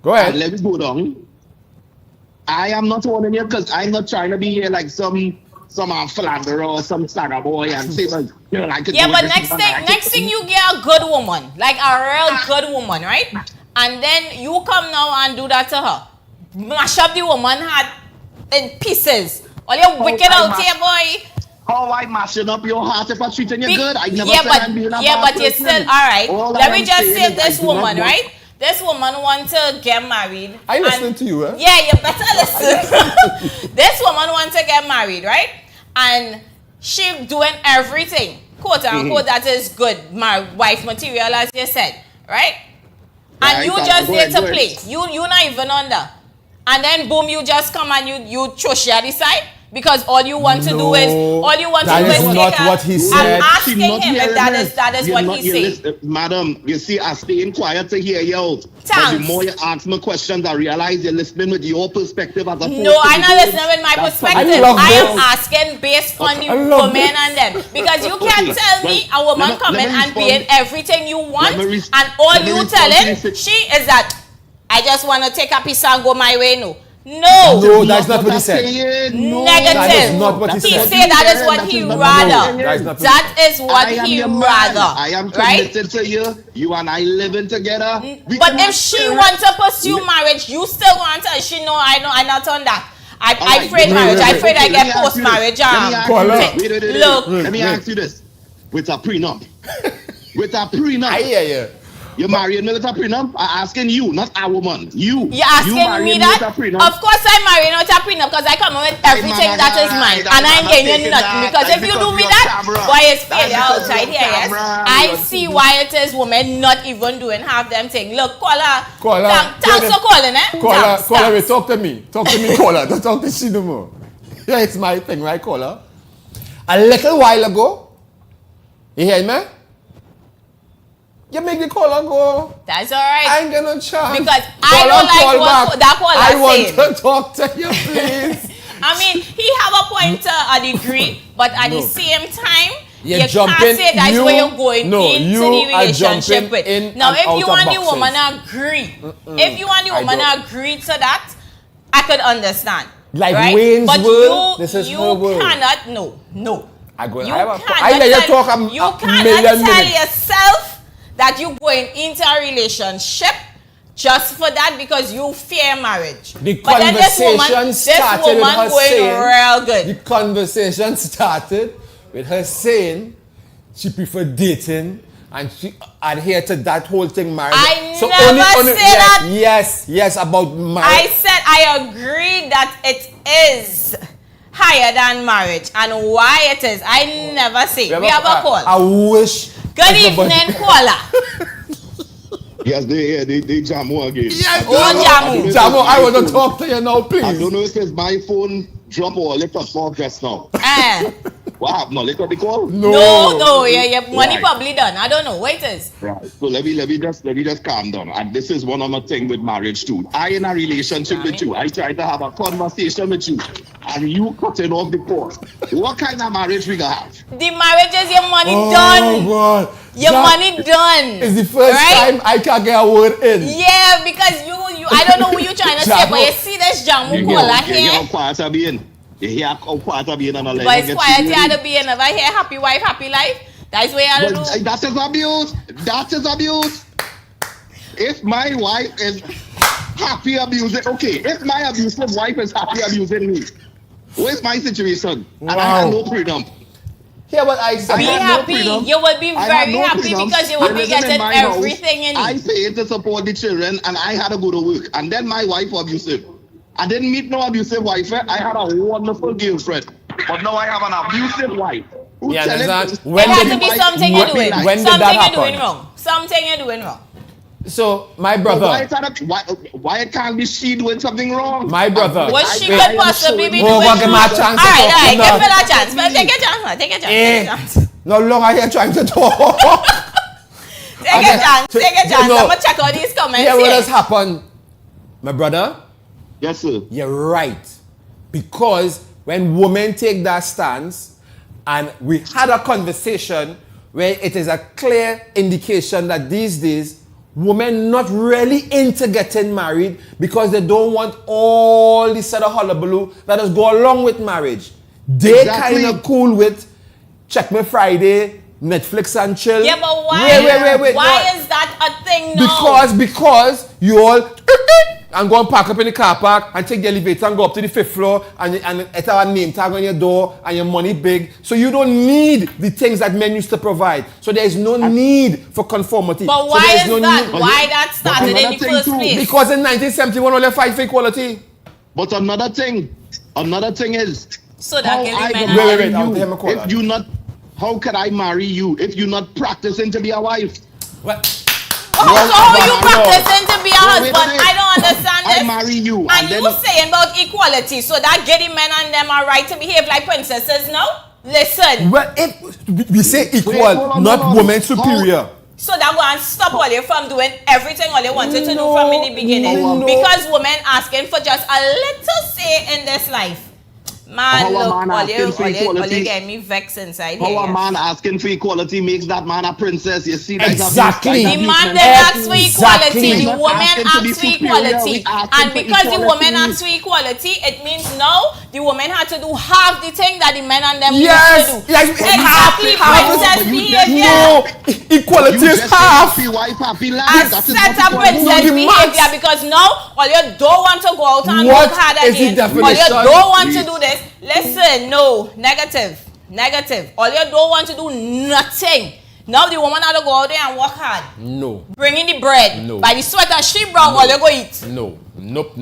Go ahead. And let me go down. I am not one here because I'm not trying to be here like some philanderer or some saga boy and say like, I could Yeah, do but this next thing you get a good woman, like a real good woman, right? And then you come now and do that to her. Mash up the woman heart in pieces. All you wicked out here, boy. How I mashing up your heart if I'm treating you good? I never Yeah, said but I'm being a yeah, bad but you person. still alright. Let me just say this I do not woman, want- right? This woman want to get married. I listen to you, eh? Yeah, you better listen. This woman want to get married, right? And she doing everything, quote unquote, that is good, my wife material, as you said, right? And Right, you right. just Go there ahead, to go play. ahead. You not even under. And then boom, you just come and you throw she at the side. Because all you want to do is that is not take her. what he said. I'm asking She not him if hearing that this. is You're what not- he you're said. listen- Madam, you see, I staying quiet to hear you out. But the Thanks. more you ask me questions, I realize you're listening with your perspective as opposed No, to I'm the not words listening with my that perspective. love I am this. asking based on the I love women this. and them. Because you can't Okay, tell me a woman let me coming and respond. being everything you want, Let me and all let me you respond to telling this. she is that I just want to take a piece and go my way. No. No, that's not what he I'm said. saying. No, Negative. That is not what he He said. said that is what he rather. That is not what he That is what I am he your man. rather. I am right? committed to you. You and I living together. We But cannot if she share it. wants to pursue marriage, you still want her. She know I'm not on that. I All right, afraid wait, marriage. wait, I wait, afraid I okay, let get me ask post you this. marriage. Let me ask you Call this. her. Wait, Look. Let me ask you this. With a prenup. With a prenup. I hear you. You marrying me with a prenup? I'm asking you, not a woman. You. You're asking marrying me with that? a prenup? Of course I'm marrying with a prenup because I come with everything man, that is I- mine. I- And I ain't I'm getting taking nothing. that. Because That's if you because do me you're that, camera. boy, it's That's failure because outside you're here, yes? camera. I You're see TV. why it is women not even doing half them thing. Look, caller. Caller. Thanks for calling, eh? Caller, Thanks, caller, thanks. talk to me. Talk to me, caller. Don't talk to she no more. Yeah, it's my thing, right, caller? A little while ago, you hear me? You make the caller go. That's all right. I ain't get no chance. Because I Caller, don't like call what back. that caller I want saying. to talk to you, please. I mean, he have a point to a degree, but at the same time, You're you jumping- can't say that's you- where you're going no, into you the are relationship jumping with. in Now, and if out you of want the boxes. woman agree, if you want the I woman don't. agree to that, I could understand. Like right? Wayne's but World, this is you her world. cannot, no. I go. You I have a. cannot I let you tell- talk you a cannot million tell minutes. yourself that you're going into a relationship just for that because you fear marriage. The But then conversation started with her going saying. real good. The conversation started with her saying she preferred dating and she adhered to that whole thing, marriage. I never said that. Yes, about I marriage. said I agree that it is higher than marriage and why it is. I never say. We have a call. I wish. Good everybody- evening, caller. Yes, they jamu again. Yes, Oh, Jamo, I want to talk to you now, I please. don't know if it's my phone drop or lift up off just now. Eh. What happened? No, lift up the call? No, your money Right. probably done. I don't know. Wait is. Right. So let me just calm down. And this is one of my thing with marriage too. I in a relationship with you. I try to have a conversation with you, and you cutting off the call. What kind of marriage we gonna have? The marriage is your money Oh, done. God. Your That money done. is the first right? time I can get a word in. Yeah, because you I don't know who you're trying to say, but you see this Jamu caller You hear how here. quiet I be in? You hear how quiet I be in and I let But you it's get quiet to here to be another here. Happy wife, happy life. That's what you But do. that is abuse. That is abuse. If my wife is happy abusing, okay. If my abusive wife is happy abusing me, where's my situation? And I Wow. had no freedom. Hear what I said. Be I had no happy. freedom. You will be I had very no happy freedom. because you You're will be living in getting my house. everything you I need. paid to support the children and I had to go to work. And then my wife abusive. I didn't meet no abusive wife. I had a wonderful girlfriend. But now I have an abusive wife. You understand? It has to be something you're doing. When did that Something you're happen? doing wrong. Something you're doing wrong. So, my brother. Why it can't be she doing something wrong? My brother. What she could possibly be doing give me a wrong. chance. Alright, give me that chance. But take a chance, man. Take a chance. Take a chance. No longer here trying to talk. Take a chance. Take a chance. I'm going to check all these comments Yeah, what here. has happened? My brother? Yes, sir. You're right. Because when women take that stance, and we had a conversation where it is a clear indication that these days, women not really into getting married because they don't want all this sort of hullabaloo that does go along with marriage. They kind of cool with Check Me Friday, Netflix and chill. Yeah, but why? Wait. Why is that a thing now? Because you all and go and park up in the car park and take the elevator and go up to the 5th floor and it have a name tag on your door and your money big. So you don't need the things that men used to provide. So there is no need for conformity. But why is that? Why that started in the first place? Because in 1971 only fight for equality. But another thing is, so that if you not, how can I marry you if you're not practicing to be a wife? What? So how you practicing to be a husband? I don't understand this. I marry you. And you saying about equality, so that gay men and them are right to behave like princesses now? Listen. Well, if we say equal, not woman superior. So that will stop all you from doing everything all you wanted to do from in the beginning. Because women asking for just a little say in this life. Man, look, all you get me vexed inside here. How a man asking for equality makes that man a princess. You see that? Exactly. The man then asks for equality, the woman asks for equality. And because the woman asks for equality, it means now the woman had to do half the thing that the men and them used to do. Yes, exactly, princess behavior. No, equality is half. A set of princess behavior because now all you don't want to go out and work hard again. All you don't want to do this. Listen, no, negative. All you don't want to do nothing. Now the woman had to go out there and work hard. No. Bring in the bread. No. By the sweat and she brown, all you go eat. No. Nope.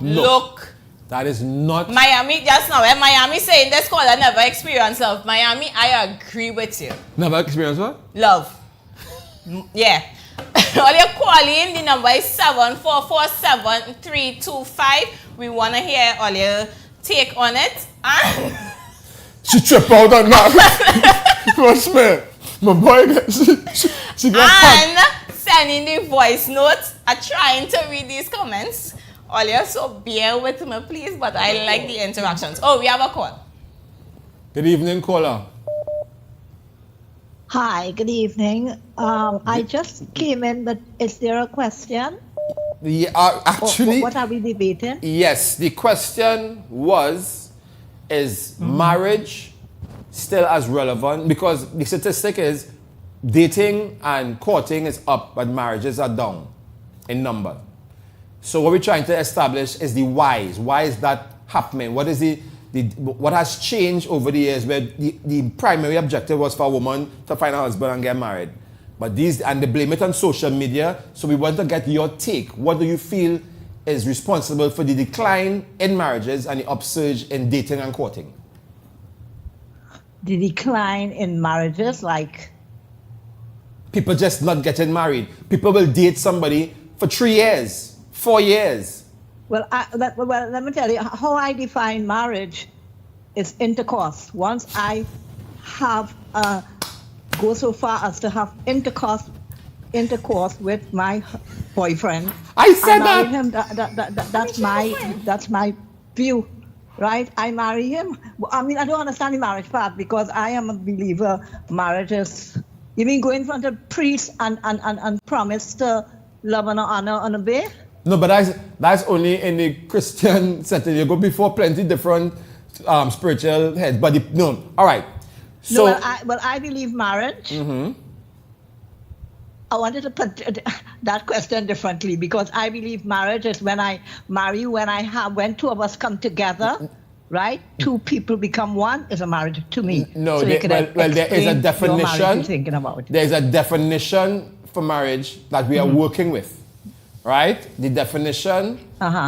Look. That is not. Miami, just now, when Miami saying this call, I never experienced love. Miami, I agree with you. Never experienced what? Love. Yeah. All you calling, the number is 7447325. We want to hear all your take on it. She tripped out on that. Trust me. My boy, she got and sending the voice notes. I'm trying to read these comments. All you so bear with me, please. But I like the interactions. Oh, we have a call. Good evening, caller. Hi, good evening. I just came in, but is there a question? Actually, what are we debating? Yes, the question is marriage still as relevant? Because the statistic is dating and courting is up, but marriages are down in number. So what we're trying to establish is the whys. Why is that happening? What is what has changed over the years where the primary objective was for a woman to find a husband and get married? But they blame it on social media. So we want to get your take. What do you feel is responsible for the decline in marriages and the upsurge in dating and courting? The decline in marriages, like? People just not getting married. People will date somebody for 3 years, 4 years. Well, let me tell you, how I define marriage is intercourse. Once I have go so far as to have intercourse with my boyfriend, I said marry him. That's my view, right? I marry him. I mean, I don't understand the marriage part because I am a believer. Marriage is, you mean go in front of priests and promise to love and honor and obey? No, but that's only in the Christian setting. You go before plenty different spiritual heads. But no, all right. So, no, I believe marriage. Mm-hmm. I wanted to put that question differently because I believe marriage is when I marry, when two of us come together, right? Two people become one is a marriage to me. No, so there is a definition. Thinking about. There is a definition for marriage that we are working with, right? The definition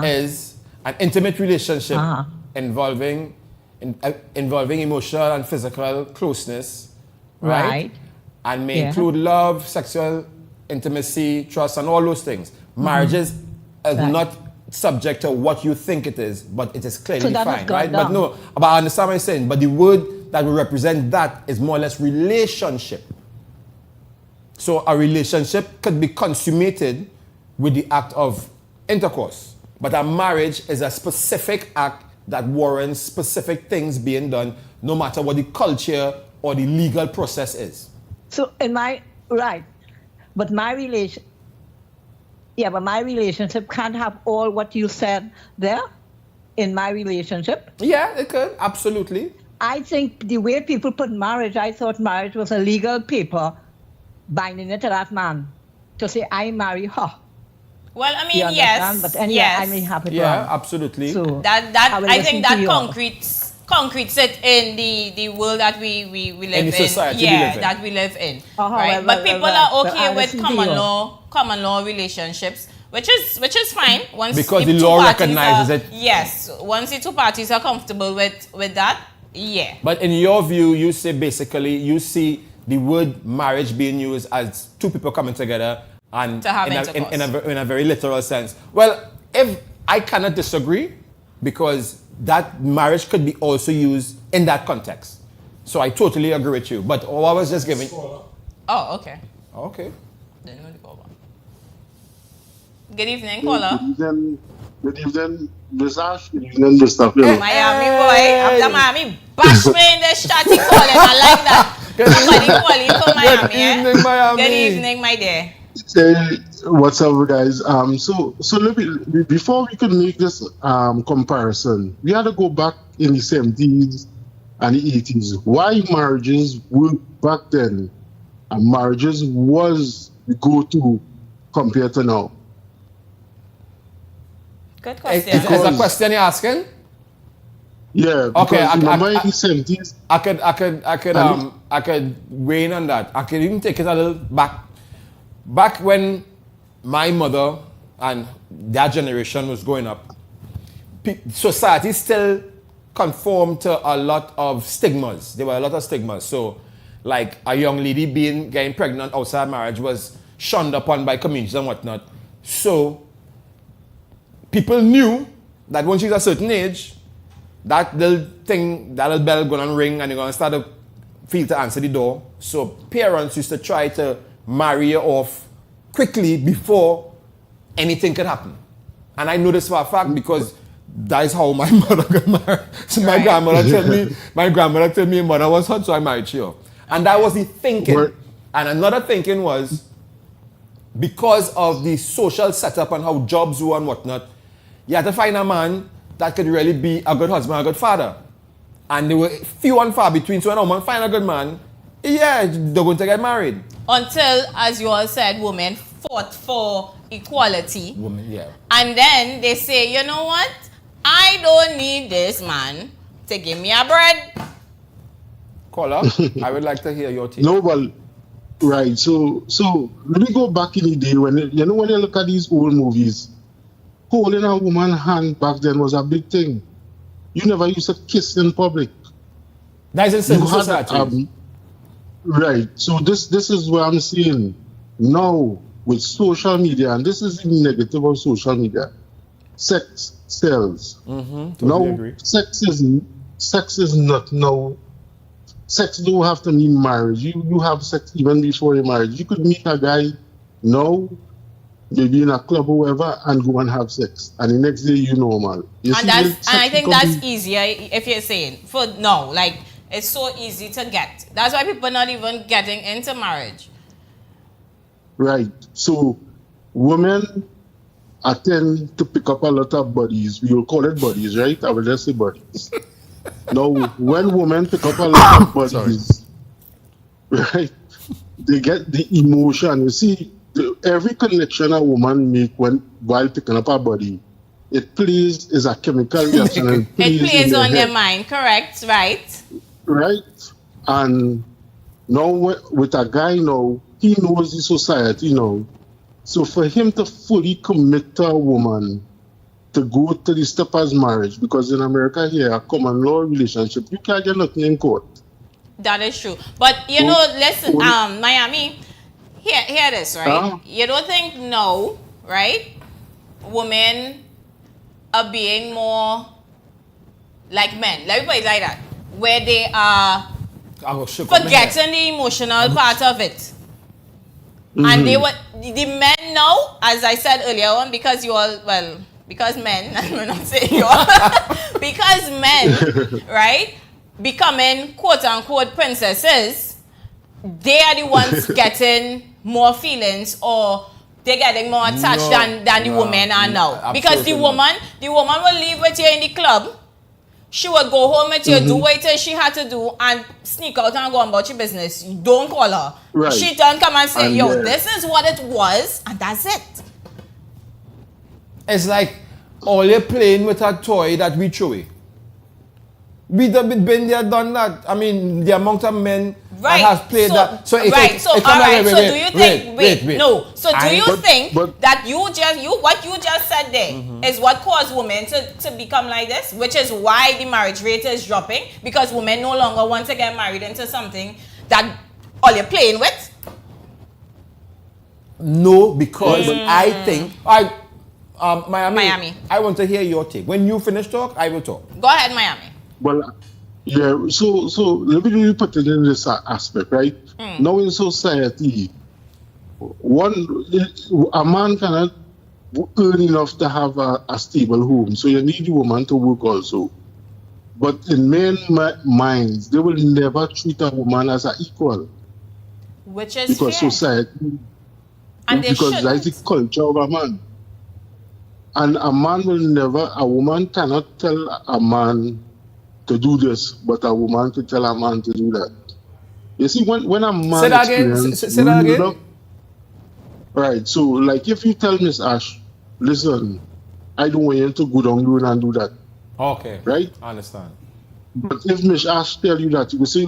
is an intimate relationship involving emotional and physical closeness, right? And may include love, sexual intimacy, trust, and all those things. Marriages are not subject to what you think it is, but it is clearly defined, right? But no, but I understand what you're saying. But the word that will represent that is more or less relationship. So a relationship could be consummated with the act of intercourse. But a marriage is a specific act that warrants specific things being done, no matter what the culture or the legal process is. So in my, but my relationship can't have all what you said there in my relationship. Yeah, it could, absolutely. I think the way people put marriage, I thought marriage was a legal paper binding it to that man to say, I marry her. Well, I mean, yes. But anyway, I may have it wrong. Yeah, absolutely. So I think that concretes it in the world that we live in. In the society we live in. That we live in. Right? But people are okay with common law relationships, which is fine. Because the law recognizes it. Yes. Once the two parties are comfortable with that, yeah. But in your view, you say basically, you see the word marriage being used as two people coming together and to have in a very literal sense. Well, if I cannot disagree, because that marriage could be also used in that context. So I totally agree with you. But all I was just giving... Oh, okay. Okay. Good evening, caller. Good evening, Miss Ash. Good evening, Mr. Phil. Miami boy. After Miami, bash me in the shotty calling. I like that. Somebody calling from Miami. Good evening, Miami. Good evening, my dear. What's up, guys? So let me, before we could make this comparison, we had to go back in the 70s and the 80s. Why marriages worked back then and marriages was the go-to compared to now? Good question. Is that question you're asking? Yeah. Okay. Remember in the 70s? I could weigh in on that. I could even take it a little back. Back when my mother and their generation was growing up, society still conformed to a lot of stigmas. There were a lot of stigmas. So, like a young lady getting pregnant outside marriage was shunned upon by communities and whatnot. So, people knew that when she's a certain age, that little bell gonna ring and you're gonna start to feel to answer the door. So parents used to try to marry her off quickly before anything could happen. And I know this for a fact because that is how my mother got married. So my grandmother told me mother was hot, so I married her. And that was the thinking. And another thinking was because of the social setup and how jobs were and whatnot, you had to find a man that could really be a good husband, a good father. And there were few and far between. So when a woman find a good man, yeah, they're going to get married. Until, as you all said, women fought for equality. Women, yeah. And then they say, you know what? I don't need this man to give me a bread. Caller, I would like to hear your take. No, well, right. So let me go back in the day when you look at these old movies, holding a woman's hand back then was a big thing. You never used to kiss in public. That is in society. Right. So this is what I'm saying. Now with social media, and this is the negative of social media, sex sells. Totally agree. Sex is not now. Sex don't have to mean marriage. You have sex even before your marriage. You could meet a guy now, maybe in a club or whatever, and go and have sex. And the next day you normal. And I think that's easier if you're saying for now. Like it's so easy to get. That's why people are not even getting into marriage. Right. So women tend to pick up a lot of bodies. We will call it bodies, right? I will just say bodies. Now, when women pick up a lot of bodies, right, they get the emotion. You see, every connection a woman make while picking up her body, it plays is a chemical reaction. It plays on your mind, correct? Right. Right. And now with a guy now, he knows the society now. So for him to fully commit to a woman, to go to the step as marriage, because in America here, a common law relationship, you can't get nothing in court. That is true. But you know, listen, Miami, hear this, right? You don't think no, right? Women are being more like men. Let me put it like that. Where they are forgetting the emotional part of it. And they were the men now, as I said earlier on, because you all, well, because men, I'm not saying you all, because men, right, becoming quote unquote princesses, they are the ones getting more feelings, or they're getting more attached than the women are now. Because the woman will leave with you in the club. She would go home with you, do what she had to do, and sneak out and go about your business. You don't call her. Right. She don't come and say, this is what it was, and that's it. It's like all you're playing with a toy that we throw away. We been there, done that. I mean, the amount of men that has played that. So, do you think that what you just said there is what caused women to become like this? Which is why the marriage rate is dropping, because women no longer want to get married into something that all you're playing with? No, because I think Miami. I want to hear your take. When you finish talk, I will talk. Go ahead, Miami. Well, yeah, so let me really put it in this aspect, right? Now in society, a man cannot earn enough to have a stable home, so you need the woman to work also. But in men's minds, they will never treat a woman as an equal. Which is because fair. Society, and because that's the culture of a man. And a woman cannot tell a man to do this, but a woman to tell a man to do that. You see, when a man say that again. Right, so like if you tell Miss Ash, listen, I don't want you to go down the road and do that. Okay. Right? I understand. But if Miss Ash tell you that, you will say,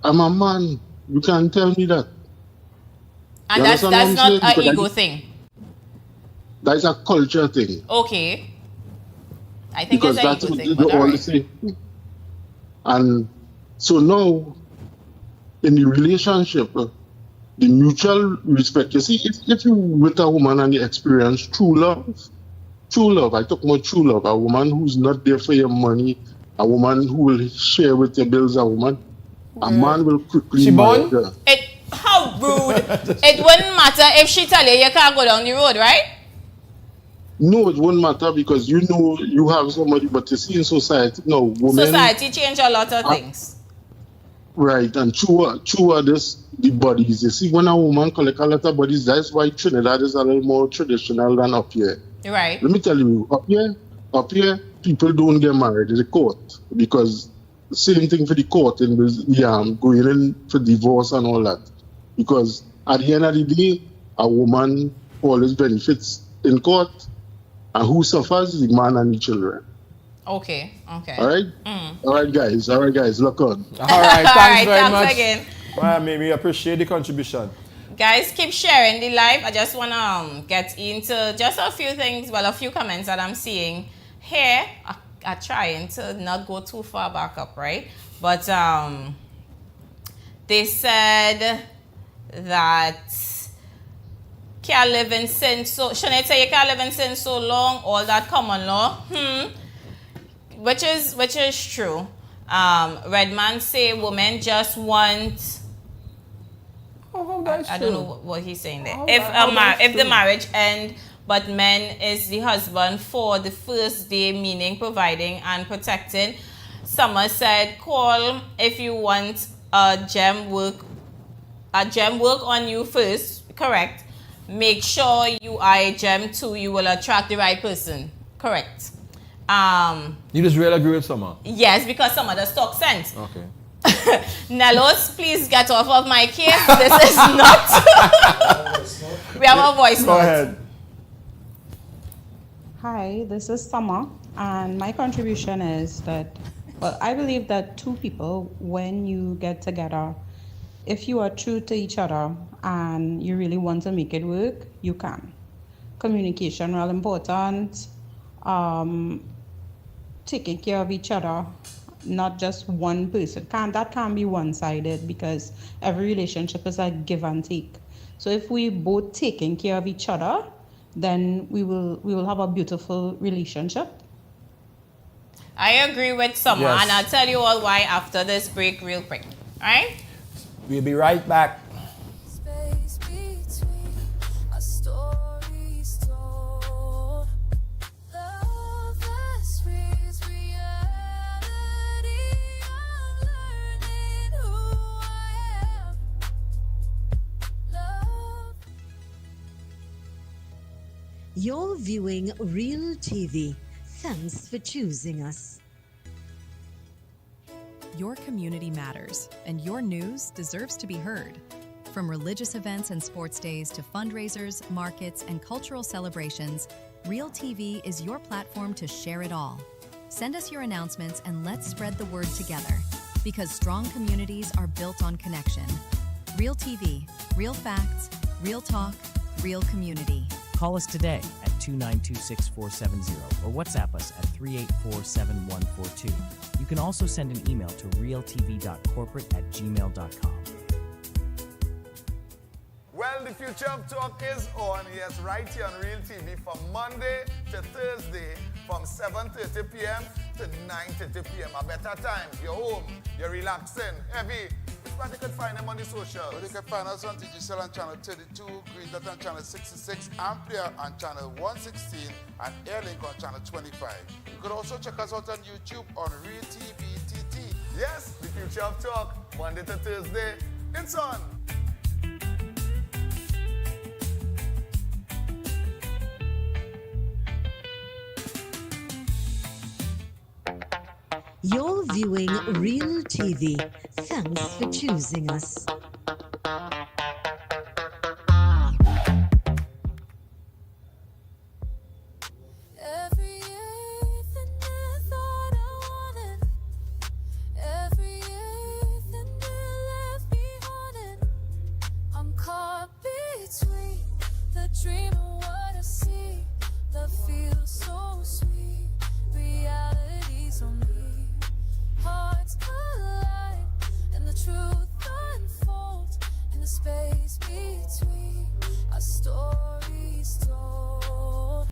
I'm a man, you can't tell me that. And that's not an ego thing. That's a culture thing. Okay. I think because it's an ego thing, the only thing. And so now, in the relationship, the mutual respect, you see, if you with a woman and you experience true love, I talk about true love, a woman who's not there for your money, a woman who will share with your bills, a man will quickly marry her. How rude. It wouldn't matter if she tell you can't go down the road, right? No, it won't matter because you know you have somebody, but you see in society, no, women... Society change a lot of things. Right, and true this, the bodies. You see, when a woman collect a lot of bodies, that's why Trinidad is a little more traditional than up here. Right. Let me tell you, up here, people don't get married in the court because the same thing for the court and going in for divorce and all that. Because at the end of the day, a woman always benefits in court. And who suffers? The man and the children. Okay. All right? All right, guys, look on. All right, thanks very much. Again. We appreciate the contribution. Guys, keep sharing the live. I just want to get into just a few things, a few comments that I'm seeing here. I'm trying to not go too far back up, right? But they said that can't live in sin so shouldn't say you can't live in sin so long, all that common law. Which is true. Redman say women just want I don't know what he's saying there. If the marriage end but men is the husband for the first day, meaning providing and protecting. Summer said call if you want a gem work on you first, correct. Make sure you are a gem too. You will attract the right person. Correct. You just really agree with Summer? Yes, because Summer does talk sense. Okay. Nellos, please get off of my case. This is not. We have a voice note. Go ahead. Hi, this is Summer, and my contribution is that, well, I believe that two people, when you get together, if you are true to each other and you really want to make it work, you can. Communication real important. taking care of each other, not just one person. That can't be one-sided because every relationship is a give and take. So if we both taking care of each other, then we will have a beautiful relationship. I agree with Summer, Yes. and I'll tell you all why after this break real quick. All right? We'll be right back. Space between our stories told. Love has reached reality. I'm learning who I am. Love. You're viewing Real TV. Thanks for choosing us. Your community matters, and your news deserves to be heard. From religious events and sports days to fundraisers, markets, and cultural celebrations, Real TV is your platform to share it all. Send us your announcements and let's spread the word together, because strong communities are built on connection. Real TV, real facts, real talk, real community. Call us today at 292-6470 or WhatsApp us at 384-7142. You can also send an email to realtv.corporate@gmail.com. Well, the future of talk is on, yes, right here on Real TV from Monday to Thursday from 7:30 p.m. to 9:30 p.m. A better time. You're home, you're relaxing, heavy. Which one you can find them on the socials? Well, you can find us on Digicel on channel 32, Green Dot on channel 66, Ampere on channel 116, and Airlink on channel 25. You could also check us out on YouTube on Real TV TT. Yes, the future of talk, Monday to Thursday. It's on. You're viewing Real TV. Thanks for choosing us. Every everything I thought I wanted, everything you left me haunted. I'm caught between the dream and what I see. Love feels so sweet, reality's on me. Hearts collide and the truth unfolds in the space between our stories told.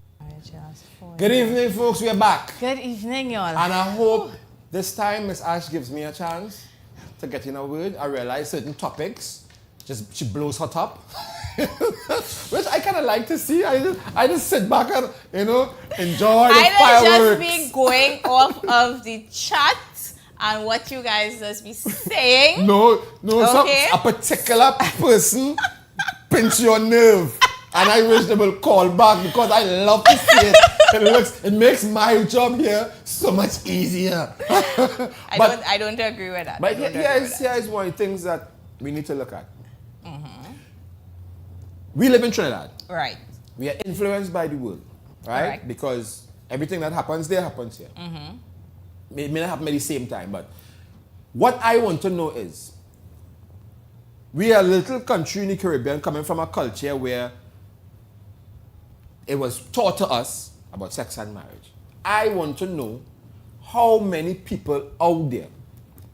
Good evening, folks. We are back. Good evening, y'all. And I hope this time Miss Ash gives me a chance to get in a word. I realize certain topics, she blows her top. Which I kind of like to see. I just sit back and, enjoy the fireworks. I just be going off of the chat and what you guys just be saying. No, Okay. a particular person pinch your nerve. And I wish they will call back because I love to see it. It makes my job here so much easier. I don't agree with that. But here's one of the things that we need to look at. We live in Trinidad. Right. We are influenced by the world, right? Correct. Because everything that happens there happens here. It may not happen at the same time, but what I want to know is, we are a little country in the Caribbean coming from a culture where it was taught to us about sex and marriage. I want to know how many people out there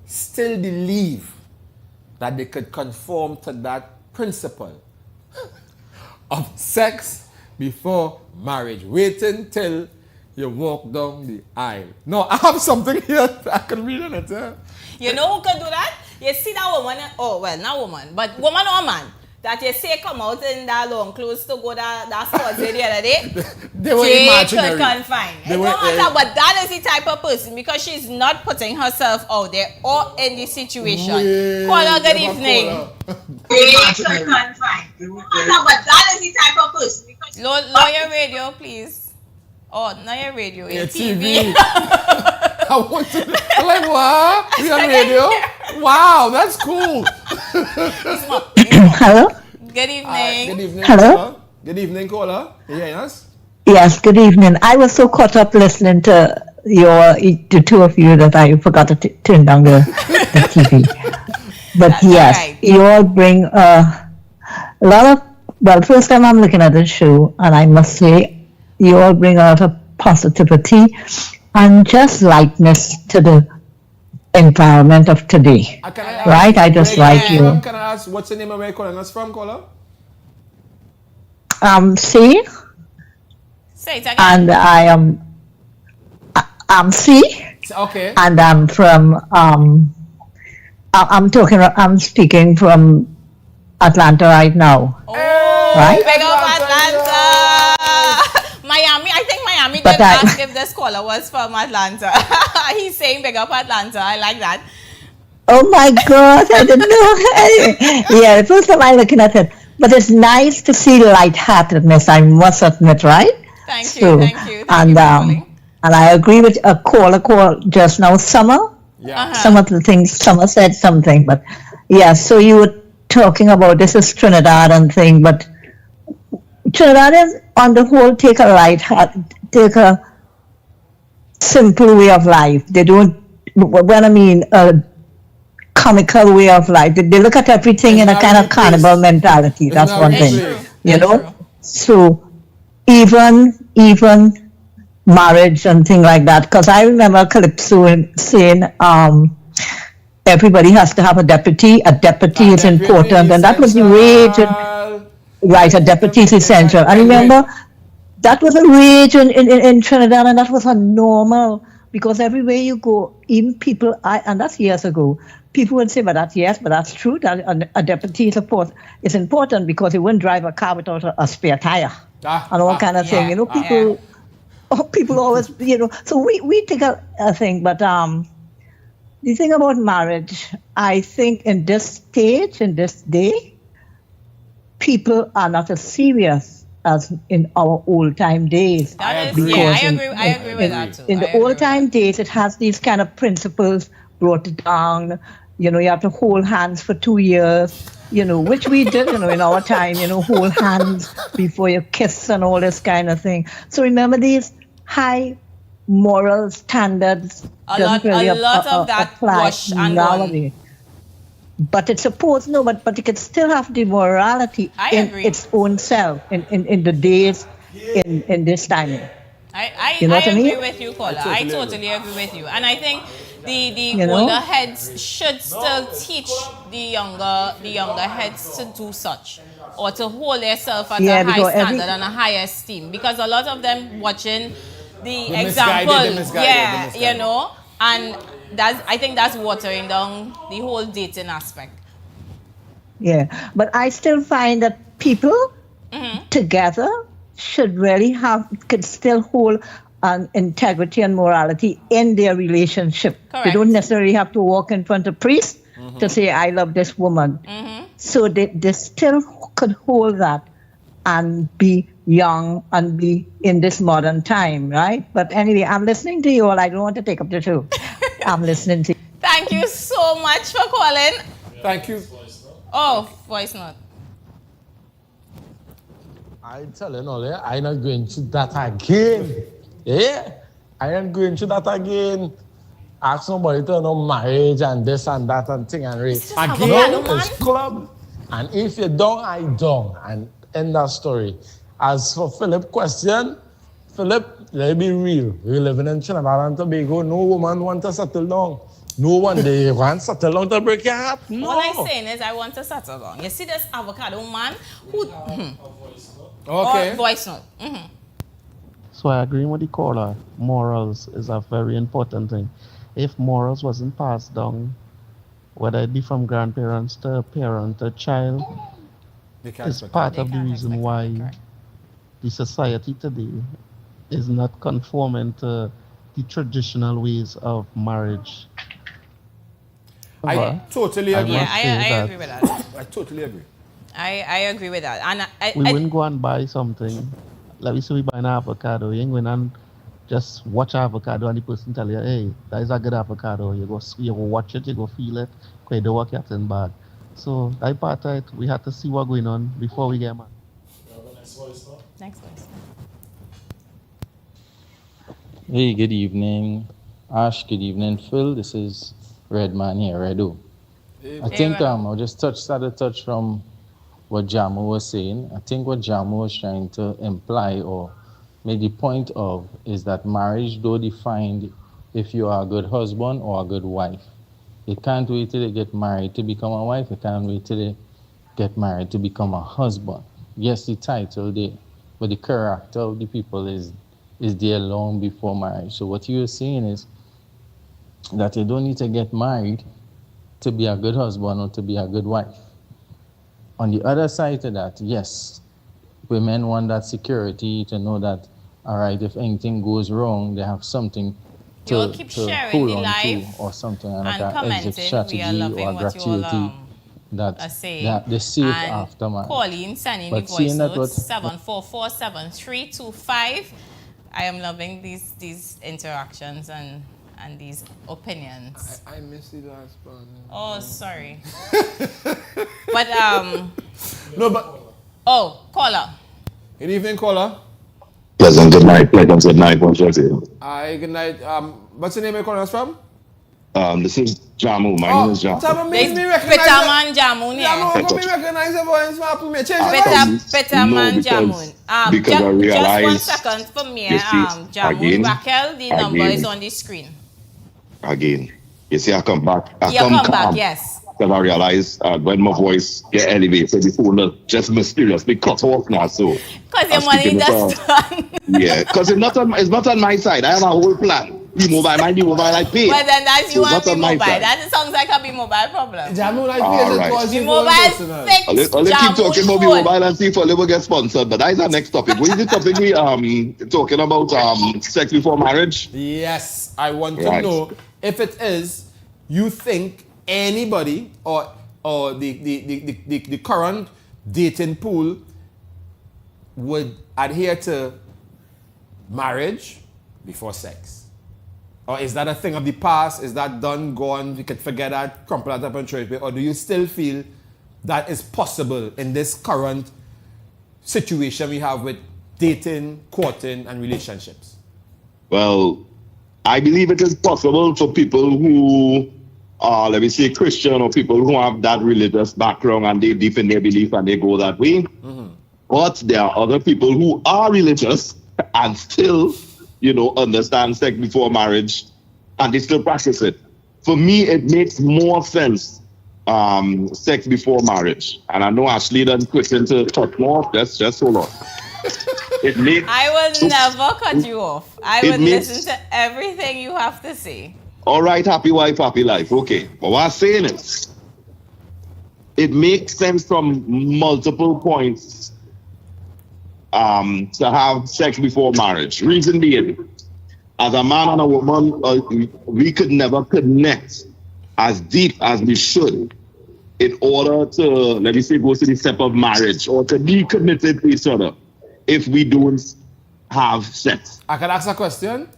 still believe that they could conform to that principle of sex before marriage. Waiting till you walk down the aisle. No, I have something here I can read on it. You know who can do that? You see that woman, not woman, but woman or man, that you say come out in that long clothes to go that sports day the other day. They were imaginary. Confined. It don't matter, but that is the type of person because she's not putting herself out there or in the situation. Caller, good evening. Confined. But that is the type of person because lower your radio, please. Oh, not your radio, your TV. I want to. I'm like, what? We on radio? Wow, that's cool. Hello? Good evening. Good evening. Hello? Caller. Good evening, caller. You hearing us? Yes, good evening. I was so caught up listening to the two of you that I forgot to turn down the TV. But That's yes, right. you all bring a lot of, well, first time I'm looking at the show, and I must say, you all bring a lot of positivity, and just lightness to the environment of today. Right? I just like you. Can I ask what's the name of where you're calling us from, caller? C. Say it again. And I'm C. Okay. And I'm from I'm speaking from Atlanta right now. Oh, right? big up Atlanta. Miami. I think Miami But did ask if this caller was from Atlanta. He's saying big up Atlanta. I like that. Oh my God, I didn't know. Yeah, the first time I'm looking at it. But it's nice to see lightheartedness, I must admit, right? Thank you, thank you. And I agree with a caller just now, Summer. Yeah. Some of the things, Summer said something, but yeah, so you were talking about this is Trinidad and thing, but Trinidad is on the whole take a simple way of life. They don't, when I mean a comical way of life, they look at everything in a kind of carnival mentality. That's one thing, you know. So even marriage and things like that, because I remember Calypso saying everybody has to have a deputy. A deputy is important, and that was the rage. Right, a deputy is essential. I remember that was a rage in Trinidad, and that was a normal, because everywhere you go, even people, and that's years ago, people would say, but that's true, that a deputy is important because you wouldn't drive a car without a spare tire and all kind of thing. You know, people always, you know, so we take a thing, but the thing about marriage, I think in this stage, in this day, people are not as serious as in our old time days. I agree with that too. In the old time days, it has these kind of principles brought down. You know, you have to hold hands for 2 years, you know, which we did, you know, in our time, you know, hold hands before you kiss and all this kind of thing. So remember these high moral standards. A lot of that wash and nowadays. But it's supposed, no, but it can still have the morality its own self in the days in this timing. I You know what I agree mean? with you, caller. I totally agree with you. And I think the You know? older heads should still teach the younger heads to do such, or to hold themselves at a high standard and a high esteem. Because a lot of them watching the example, you know, and I think that's watering down the whole dating aspect. Yeah, but I still find that people together should really could still hold integrity and morality in their relationship. Correct. They don't necessarily have to walk in front of priest to say, I love this woman. So they still could hold that and be young and be in this modern time, right? But anyway, I'm listening to you all. I don't want to take up the show. I'm listening to you. Thank you so much for calling. Thank you. Oh, voice note. I tell you no, I'm not going through that again. Yeah, I ain't going through that again. Ask somebody to know marriage and this and that and thing and race. Again, it's club. And if you don't, I don't. And end that story. As for Philip question, Philip, let me be real. We're living in Trinidad and Tobago. No woman wants to settle down. No one they want to settle down to break your heart. No. All I'm saying is I want to settle down. You see this avocado man who... Okay. Or voice note. So I agree with the caller. Morals is a very important thing. If morals wasn't passed down, whether it be from grandparents to parent to child, is part of the reason why the society today is not conforming to the traditional ways of marriage. I totally agree. Yeah, I agree with that. I totally agree. I agree with that. And we wouldn't go and buy something. Like we say we buy an avocado. You ain't going and just watch avocado and the person tell you, hey, that is a good avocado. You go watch it, you go feel it, because you don't work out in bag. So that part of it, we have to see what's going on before we get mad. Next voice. Hey, good evening, Ash. Good evening, Phil. This is Redman here, Redo. I think I'll just start a touch from what Jamo was saying. I think what Jamo was trying to imply or make the point of is that marriage don't define if you are a good husband or a good wife. You can't wait till you get married to become a wife. You can't wait till you get married to become a husband. Yes, the title there, but the character of the people is there long before marriage. So what you're saying is that you don't need to get married to be a good husband or to be a good wife. On the other side of that, yes, women want that security to know that, all right, if anything goes wrong, they have something to hold on to or something, like an exit strategy or a gratuity that they save after marriage. Pauline sending the voice notes 744-7325. I am loving these interactions and these opinions. I missed the last part. Oh, sorry. But no, but caller. Good evening, caller. Pleasant good night. Good night. Hi, good night. What's the name you're calling us from? This is Jamu. My name is Jamu. Jamu makes me recognize Peterman Jamun, yeah. Jamu, come me recognize your voice. Peterman Jamun. Because I realize. Just 1 second for me, Jamun. Raquel, the number is on the screen. Again, you see, I come back. You come back, yes. Because I realize when my voice get elevated, the phone just mysteriously cut off now. So because your money just done. Yeah, because it's not on my side. I have a whole plan. Be mobile, I pay. Well, then that's you want to be mobile. That sounds like a be mobile problem. Jamu, I pay is be mobile fixed. I'll keep talking about be mobile and see if I'll ever get sponsored. But that's our next topic. What is the topic we talking about? Sex before marriage? Yes, I want to know if it is you think anybody or the current dating pool would adhere to marriage before sex. Or is that a thing of the past? Is that done, gone? We could forget that, crumple that up and throw it away? Or do you still feel that is possible in this current situation we have with dating, courting, and relationships? Well, I believe it is possible for people who are, let me say, Christian, or people who have that religious background and they deep in their belief and they go that way. Mm-hmm. But there are other people who are religious and still understand sex before marriage, and they still practice it. For me, it makes more sense, sex before marriage. And I know Ashley doesn't quit into talk more. Just hold on. I will never cut you off. I will listen to everything you have to say. All right, happy wife, happy life. Okay. But what I'm saying is, it makes sense from multiple points to have sex before marriage. Reason being, as a man and a woman, we could never connect as deep as we should in order to, let me say, go to the step of marriage or to be committed to each other if we don't have sex. I can ask a question?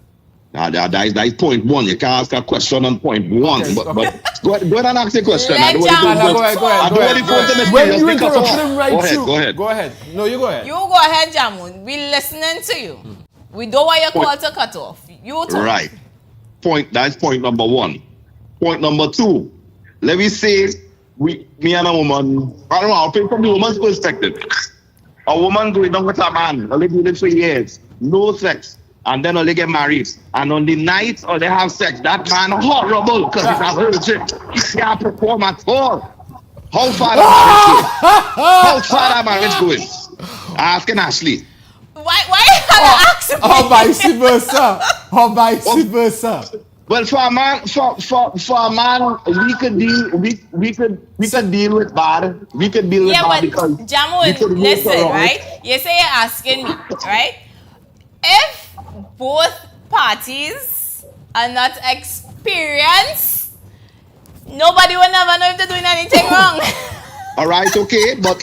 That is point one. You can't ask a question on point one. Okay, but go ahead and ask a question. Go ahead. Go ahead. No, you go ahead. You go ahead, Jamun. We're listening to you. We don't want your call to cut off. You talk. Right. That's point number one. Point number two. Let me say, me and a woman, I don't know, I'll think from the woman's perspective. A woman going down with a man, they live for years, no sex. And then they get married. And on the night they have sex, that man horrible because he's a virgin. He can't perform at all. How far that marriage going? Asking Ashley. Why you gotta ask me? Or vice versa. Well, for a man, we could deal with bad. We could deal with bad because Jamun, listen, right? You say you're asking me, right? If both parties are not experienced, nobody will never know if they're doing anything wrong. All right, okay, but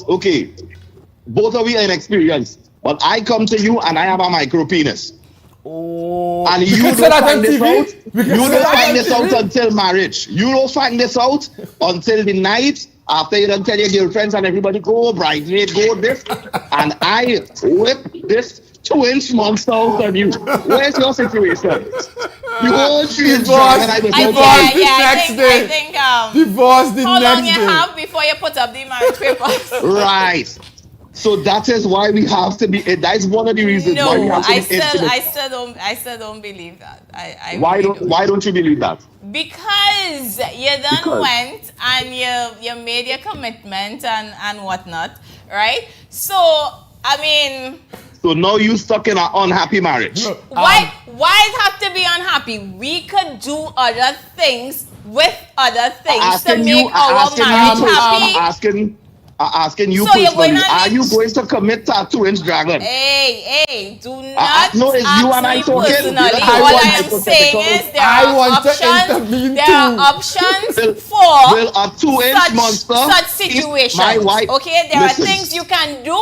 okay, both of you are inexperienced. But I come to you and I have a micro penis. Oh, and you don't find this out. You don't find this out until marriage. You don't find this out until the night after you don't tell your girlfriends and everybody go bridesmaid, go this, and I whip this 2-inch monster out on you. Where's your situation? You won't feel Divorce the next day. How long you have before you put up the marriage papers? Right. So that is why we have to be. That is one of the reasons why we No, have to I be intimate. still don't believe that. I Why really Why don't you believe that? Because you done Because. went and you made your commitment and whatnot, right? So I mean, So now you stuck in an unhappy marriage. why it have to be unhappy? We could do other things with other things to make our marriage happy. I'm asking you So you're personally, going to are you leave- going to commit to a 2-inch dragon? Hey, do not no, it's you ask and I me talking. personally. I All want I am saying is there I are want to options. intervene There are too. options for Will a 2-inch monster such is situations. my wife? Okay, there Listen. are things you can do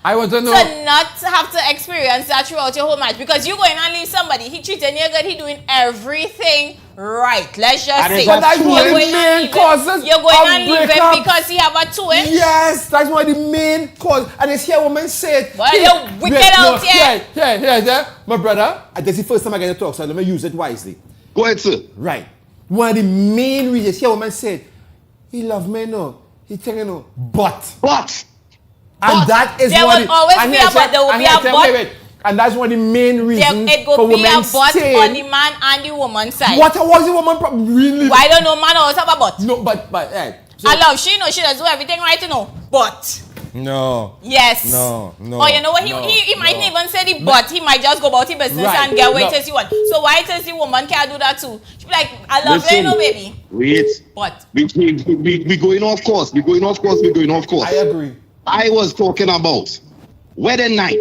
I want to know. to not have to experience that throughout your whole marriage, because you going and leave somebody, he treating you good, he doing everything right. Let's just And say so that's one of the and main leave causes him. You're going of and leave him breakup. because he have a 2-inch. Yes, that's one of the main cause. And it's here women say it. Well, you're wicked out here. Yeah. My brother, this is the first time I get to talk, so let me use it wisely. Go ahead, sir. Right. One of the main reasons here women said, he love me no, he tell you no, but. And that is There one will of the, always and be here a but, there will and be here a tell- but. wait. And that's one of the main reasons It for go be a women but staying. on the man and the woman side. What was the woman problem really? Why don't no man always have a but? No, but hey. I love she know she does do everything right, you know. But No. yes. No. Or you know what? He might even say the but. He might just go about his business Right. and get wait No. till he want. So why does the woman can't do that too? She be like, I love you, you know, baby. Wait. What? We going off course. We going off course. I agree. I was talking about wedding night.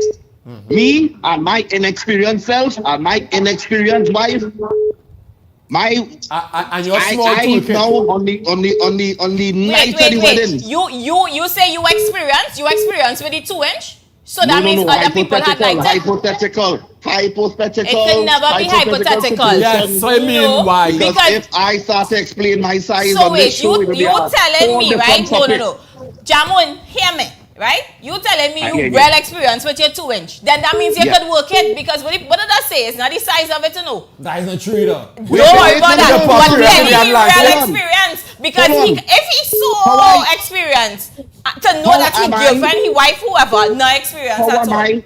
Me and my inexperienced self and my inexperienced wife. And your small I toolkit. now on the night of the wedding. You say you experience with the 2-inch? So that means other people had like that. Hypothetical. It can never be hypothetical. Yes, so I mean why? Because if I start to explain my size So on wait, this show, it will be you a telling whole me, right? different No. topic. Jamun, hear me, right? You telling me I you hear you. well experienced with your 2-inch. Then that means you Yeah. could work it, because what did that say? It's not the size of it to know. That is not true though. Don't worry about that. But then he Hold well on. experienced, because Hold on. if he's so How I- experienced to know How that his am I- girlfriend, his wife, whoever, not experienced at all.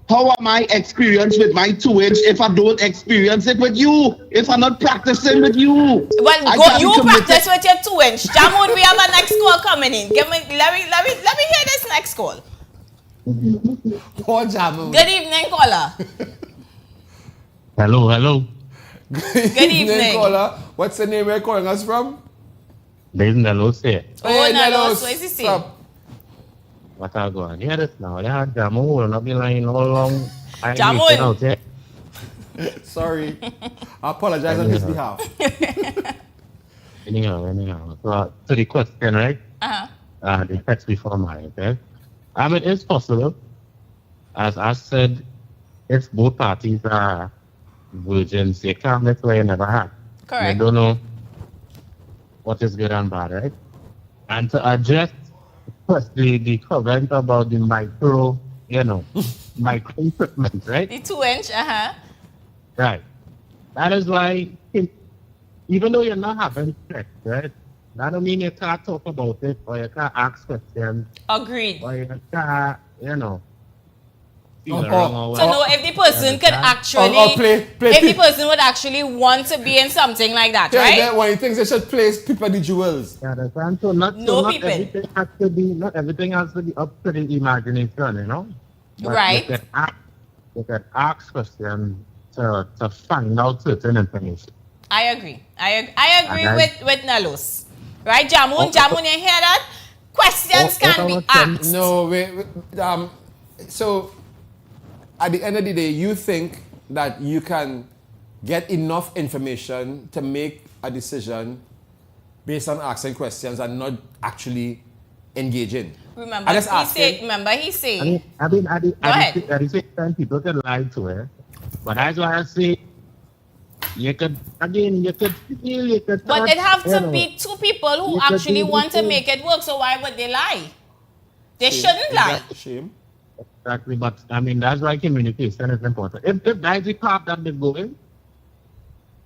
How am I experienced with my 2-inch if I don't experience it with you? If I'm not practicing with you? Well, I go can't you be committed. practice with your 2-inch. Jamun, we have a next call coming in. Let me hear this next call. Poor Jamu. Good evening, caller. Hello. Good evening. caller. What's the name you're calling us from? There's Nelos here. Oh, Hey, Nelos, what is he saying? What I go on? Hear this now. They had Jamu will not be lying all along. I ain't Jamu. making out here. Sorry. I apologize on his behalf. Anyhow. So, to the question, right? The sex before marriage, okay? I mean, it's possible. As I said, if both parties are virgins, you can't make what you never had. Correct. You don't know what is good and bad, right? And to address first the comment about the micro equipment, right? The 2-inch, Right. That is why, even though you're not having sex, right? That don't mean you can't talk about it or you can't ask questions. Agreed. Or you can't, feel To around or know if the person could actually, play if the person would actually want to be in something like that, right? Yeah, one of the things they should place people the jewels. Yeah, that's right. So not people. not everything has to be up to the imagination, But Right. You can ask questions to find out certain information. I agree. I agree And with Nelos. Right, Jamun? Jamun, you hear that? Questions can be asked. No, wait. So, at the end of the day, you think that you can get enough information to make a decision based on asking questions and not actually engaging. Remember, I just asking. he's saying. At the same time, people can lie to her. But that's why I say, you could feel, you could But touch, it have to you know. be two people who You could actually do want to anything. make it work. So why would they lie? They shouldn't lie. Shame. Exactly, but I mean, that's why communication is important. If that's the path that they're going,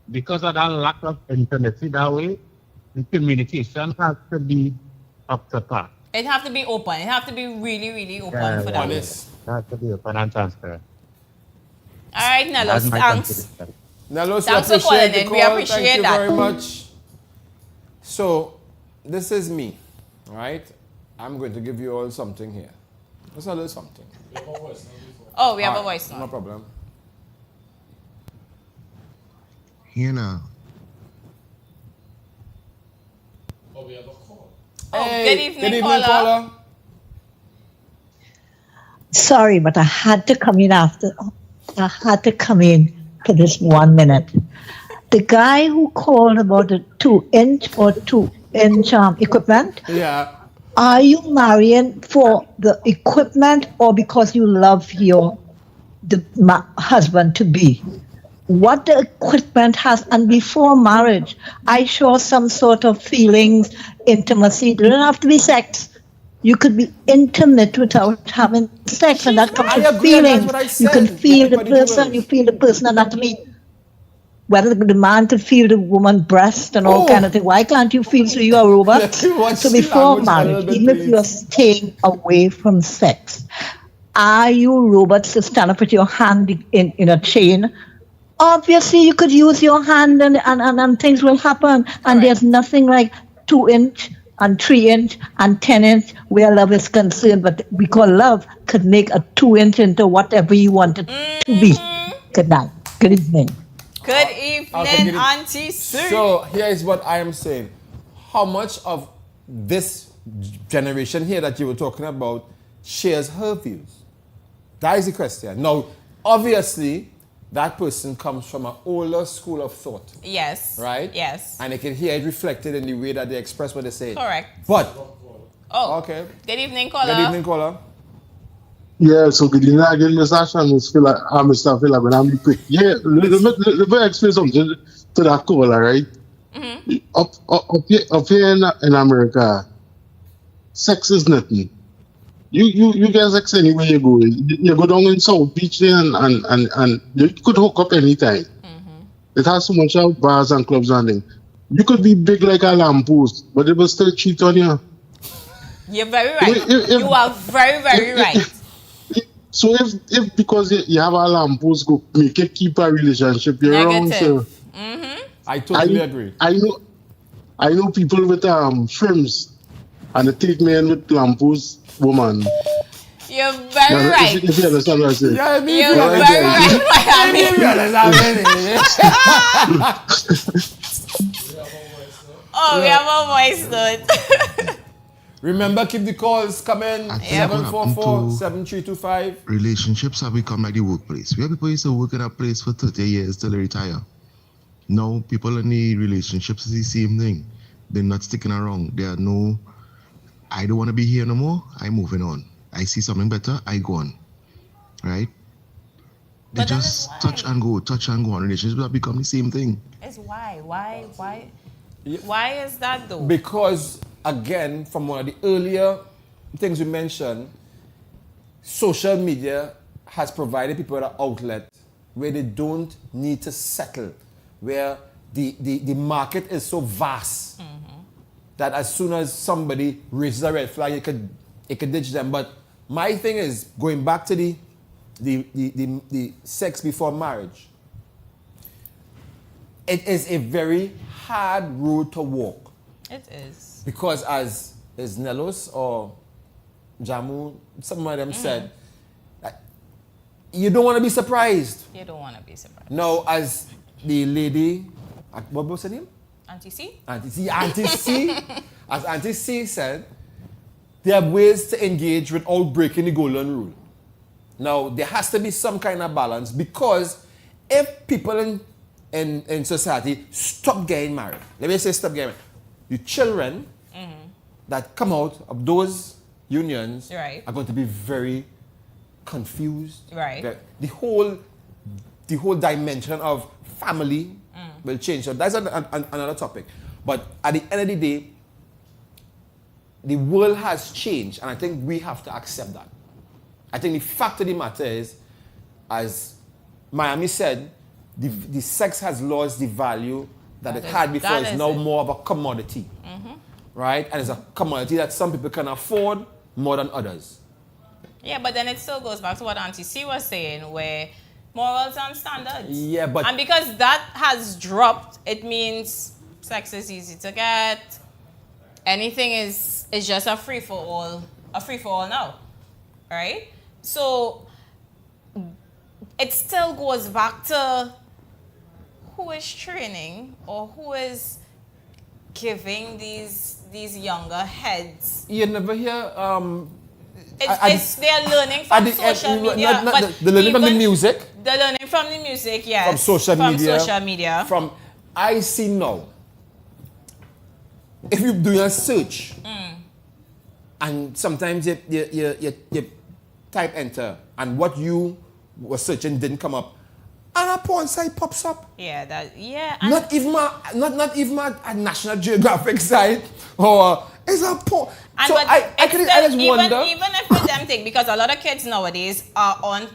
because of that lack of intimacy that way, the communication has to be up to par. It have to be open. It have to be really, really open Yeah, for yeah, that. It has to be open and transparent. All right, Nelos, That's my thanks. consideration. Nelos, Thanks we for calling appreciate the in. call. We appreciate Thank you that. very much. So, this is me, all right? I'm going to give you all something here. Just a little something. Oh, we have a All right, voice note. No problem. You know. Oh, we have a call. Oh, Hey, good evening, caller. Sorry, but I had to come in I had to come in for this 1 minute. The guy who called about the 2-inch or 2-inch equipment, Yeah. are you marrying for the equipment or because you love your husband to be? What the equipment has, and before marriage, I show some sort of feelings, intimacy. It doesn't have to be sex. You could be intimate without having sex, and that comes I with agree, and that's feelings. what I You can said. feel the Everybody person, does. you feel the person anatomy. Whether the man could feel the woman's breast and all kind of thing. Why can't you feel so you are a robot? So before marriage, even if you're staying away from sex, are you robots to stand up with your hand in a chain? Obviously, you could use your hand and things will happen. And there's nothing like 2-inch and 3-inch and 10-inch where love is concerned. But because love could make a 2-inch into whatever you want it to be. Good night. Good evening. Good evening, Auntie Sue. So here is what I am saying. How much of this generation here that you were talking about shares her views? That is the question. Now, obviously, that person comes from an older school of thought. Yes. Right? Yes. And they can hear it reflected in the way that they express what they say. Correct. But, Oh. okay. Good evening, caller. Good evening, caller. Yeah, so good evening again, Mr. Ashan. Mr. Phil, when I'm quick. Yeah, let me explain something to that caller, right? Mm-hmm. Up here in America, sex is nothing. You get sex anywhere you go. You go down in South Beach there and you could hook up anytime. It has so much of bars and clubs and things. You could be big like a lamppost, but it will still cheat on you. You're very right. You are very, very right. So if because you have a lamppost go make it keep a relationship, you're wrong, sir. I totally agree. I know people with shrimps and they take men with lamppost woman. You're very right. If you understand what I say. Yeah, You're very right, Miami. Oh, we have a voice note. Remember, keep the calls coming. 744-7325. Relationships have become like the workplace. Where people used to work in a place for 30 years till they retire. Now, people in the relationships is the same thing. They're not sticking around. They are no, I don't want to be here no more. I'm moving on. I see something better. I go on. Right? They just touch and go. Relationships have become the same thing. It's why? Why is that though? Because, again, from one of the earlier things we mentioned, social media has provided people an outlet where they don't need to settle, where the market is so vast that as soon as somebody raises a red flag, it could ditch them. But my thing is, going back to the sex before marriage, it is a very hard road to walk. It is. Because as Nelos or Jamu, some of them said, you don't want to be surprised. You don't want to be surprised. Now, as the lady, what was her name? Auntie C? Auntie C, as Auntie C said, there are ways to engage without breaking the golden rule. Now, there has to be some kind of balance, because if people in society stop getting married, let me say stop getting married, the children that come out of those unions are going to be very confused. Right. The whole dimension of family will change. So that's another topic. But at the end of the day, the world has changed, and I think we have to accept that. I think the fact of the matter is, as Miami said, the sex has lost the value that it had before. It's now more of a commodity. right? And it's a commodity that some people can afford more than others. Yeah, but then it still goes back to what Auntie C was saying, where morals and standards. Yeah, but... And because that has dropped, it means sex is easy to get. Anything is just a free-for-all now, right? So it still goes back to who is training or who is giving these younger heads. You never hear... they're learning from social media. They're learning from the music. They're learning from the music, yes. From social media. I see now. If you do a search, and sometimes you type enter, and what you were searching didn't come up, and a porn site pops up. Yeah, Not even a National Geographic site, or it's a porn. So I just wonder. Even if it's tempting, because a lot of kids nowadays are on,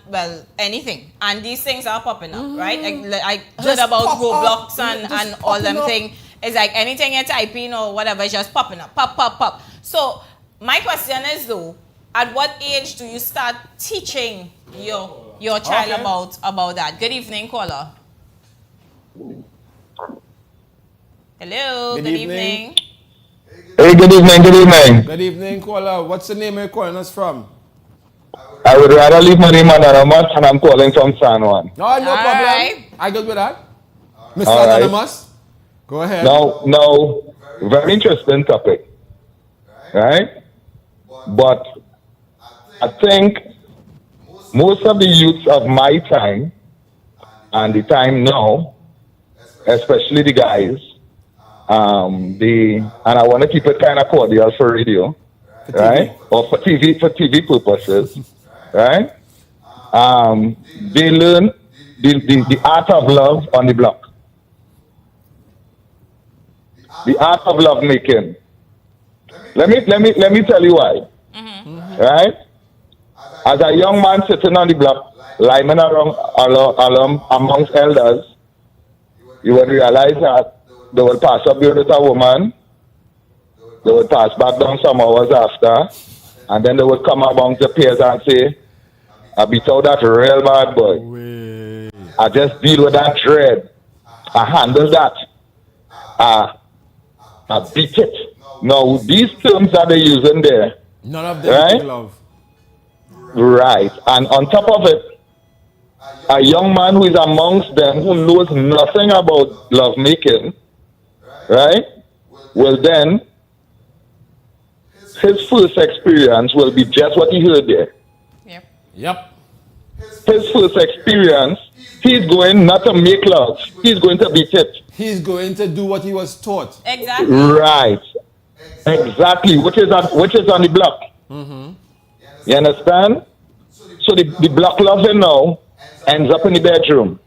anything. And these things are popping up, right? I heard about Roblox and all them things. It's like anything you're typing or whatever is just popping up. Pop. So my question is though, at what age do you start teaching your child about that? Good evening, caller. Hello, good evening. Hey, good evening. Good evening, caller. What's the name you're calling us from? I would rather leave my name anonymous, and I'm calling from San Juan. No problem. Right. I good with that. Mr. Anonymous, go ahead. Now, very interesting topic, right? But I think most of the youths of my time and the time now, especially the guys, and I want to keep it kind of cordial for radio, right? Or for TV purposes, right? They learn the art of love on the block. The art of love making. Let me tell you why. Right? As a young man sitting on the block, lying around amongst elders, you will realize that they will pass up with a woman, they will pass back down some hours after, and then they will come amongst the peers and say, I beat out that real bad boy. I just deal with that dread. I handle that. I beat it. Now, these terms that they're using there, none of them is love. Right. And on top of it, a young man who is amongst them who knows nothing about love making, right, will then, his first experience will be just what he heard there. Yep. His first experience, he's going not to make love, he's going to beat it. He's going to do what he was taught. Exactly. Right. Exactly. Which is on the block. You understand? So the block loving now ends up in the bedroom.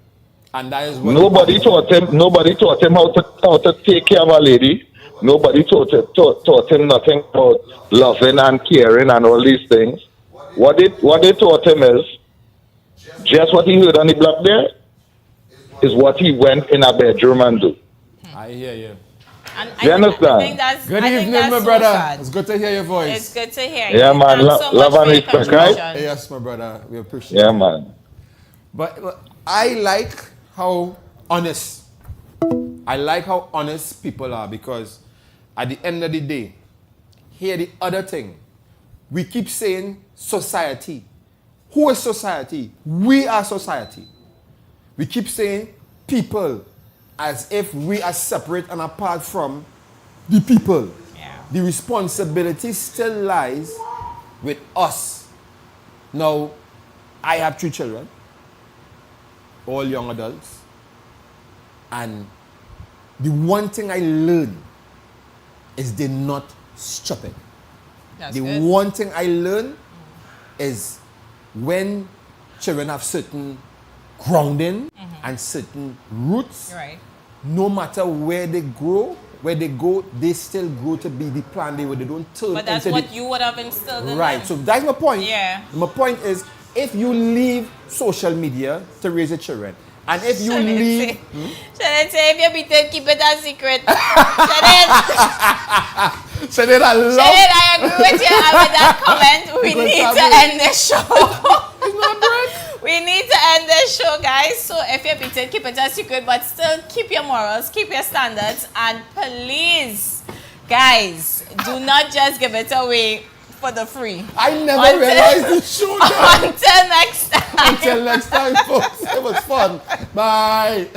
And that is what nobody taught him how to take care of a lady. Nobody taught him nothing about loving and caring and all these things. What they taught him is just what he heard on the block there is what he went in a bedroom and do. I hear you. You understand? Good evening, my brother. It's good to hear your voice. It's good to hear you. Yeah, man. Love and respect, right? Yes, my brother. We appreciate it. Yeah, man. But I like how honest. I like how honest people are, because at the end of the day, here the other thing. We keep saying society. Who is society? We are society. We keep saying people as if we are separate and apart from the people. Yeah. The responsibility still lies with us. Now, I have 3 children, all young adults, and the one thing I learned is they're not stupid. The one thing I learned is when children have certain grounding and certain roots, no matter where they go, they still grow to be the plan they were. They don't turn But that's into what you would have instilled in right. them. So that's my point. Yeah. My point is, if you leave social media to raise your children, and if you leave... Shouldn't say if you beat it, keep it a secret. Shadid, I love. Shadid, I agree with you. And with that comment, we need to end the show. We need to end the show, guys. So if you're beaten, keep it a secret, but still keep your morals, keep your standards, and please, guys, do not just give it away for the free. I never realized the show. Until next time. Until next time, folks. It was fun. Bye.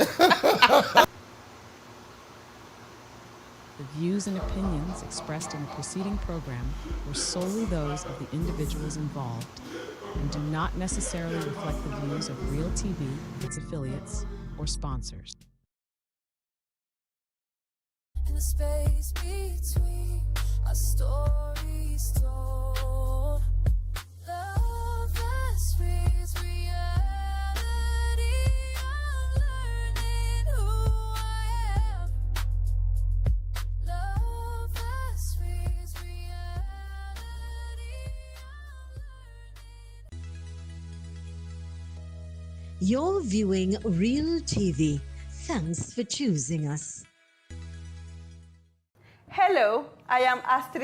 The views and opinions expressed in the preceding program were solely those of the individuals involved and do not necessarily reflect the views of Real TV, its affiliates, or sponsors. In the space between our stories told, love that reads reality. I'm learning who I am. Love that reads reality. You're viewing Real TV. Thanks for choosing us. Hello, I am Astrid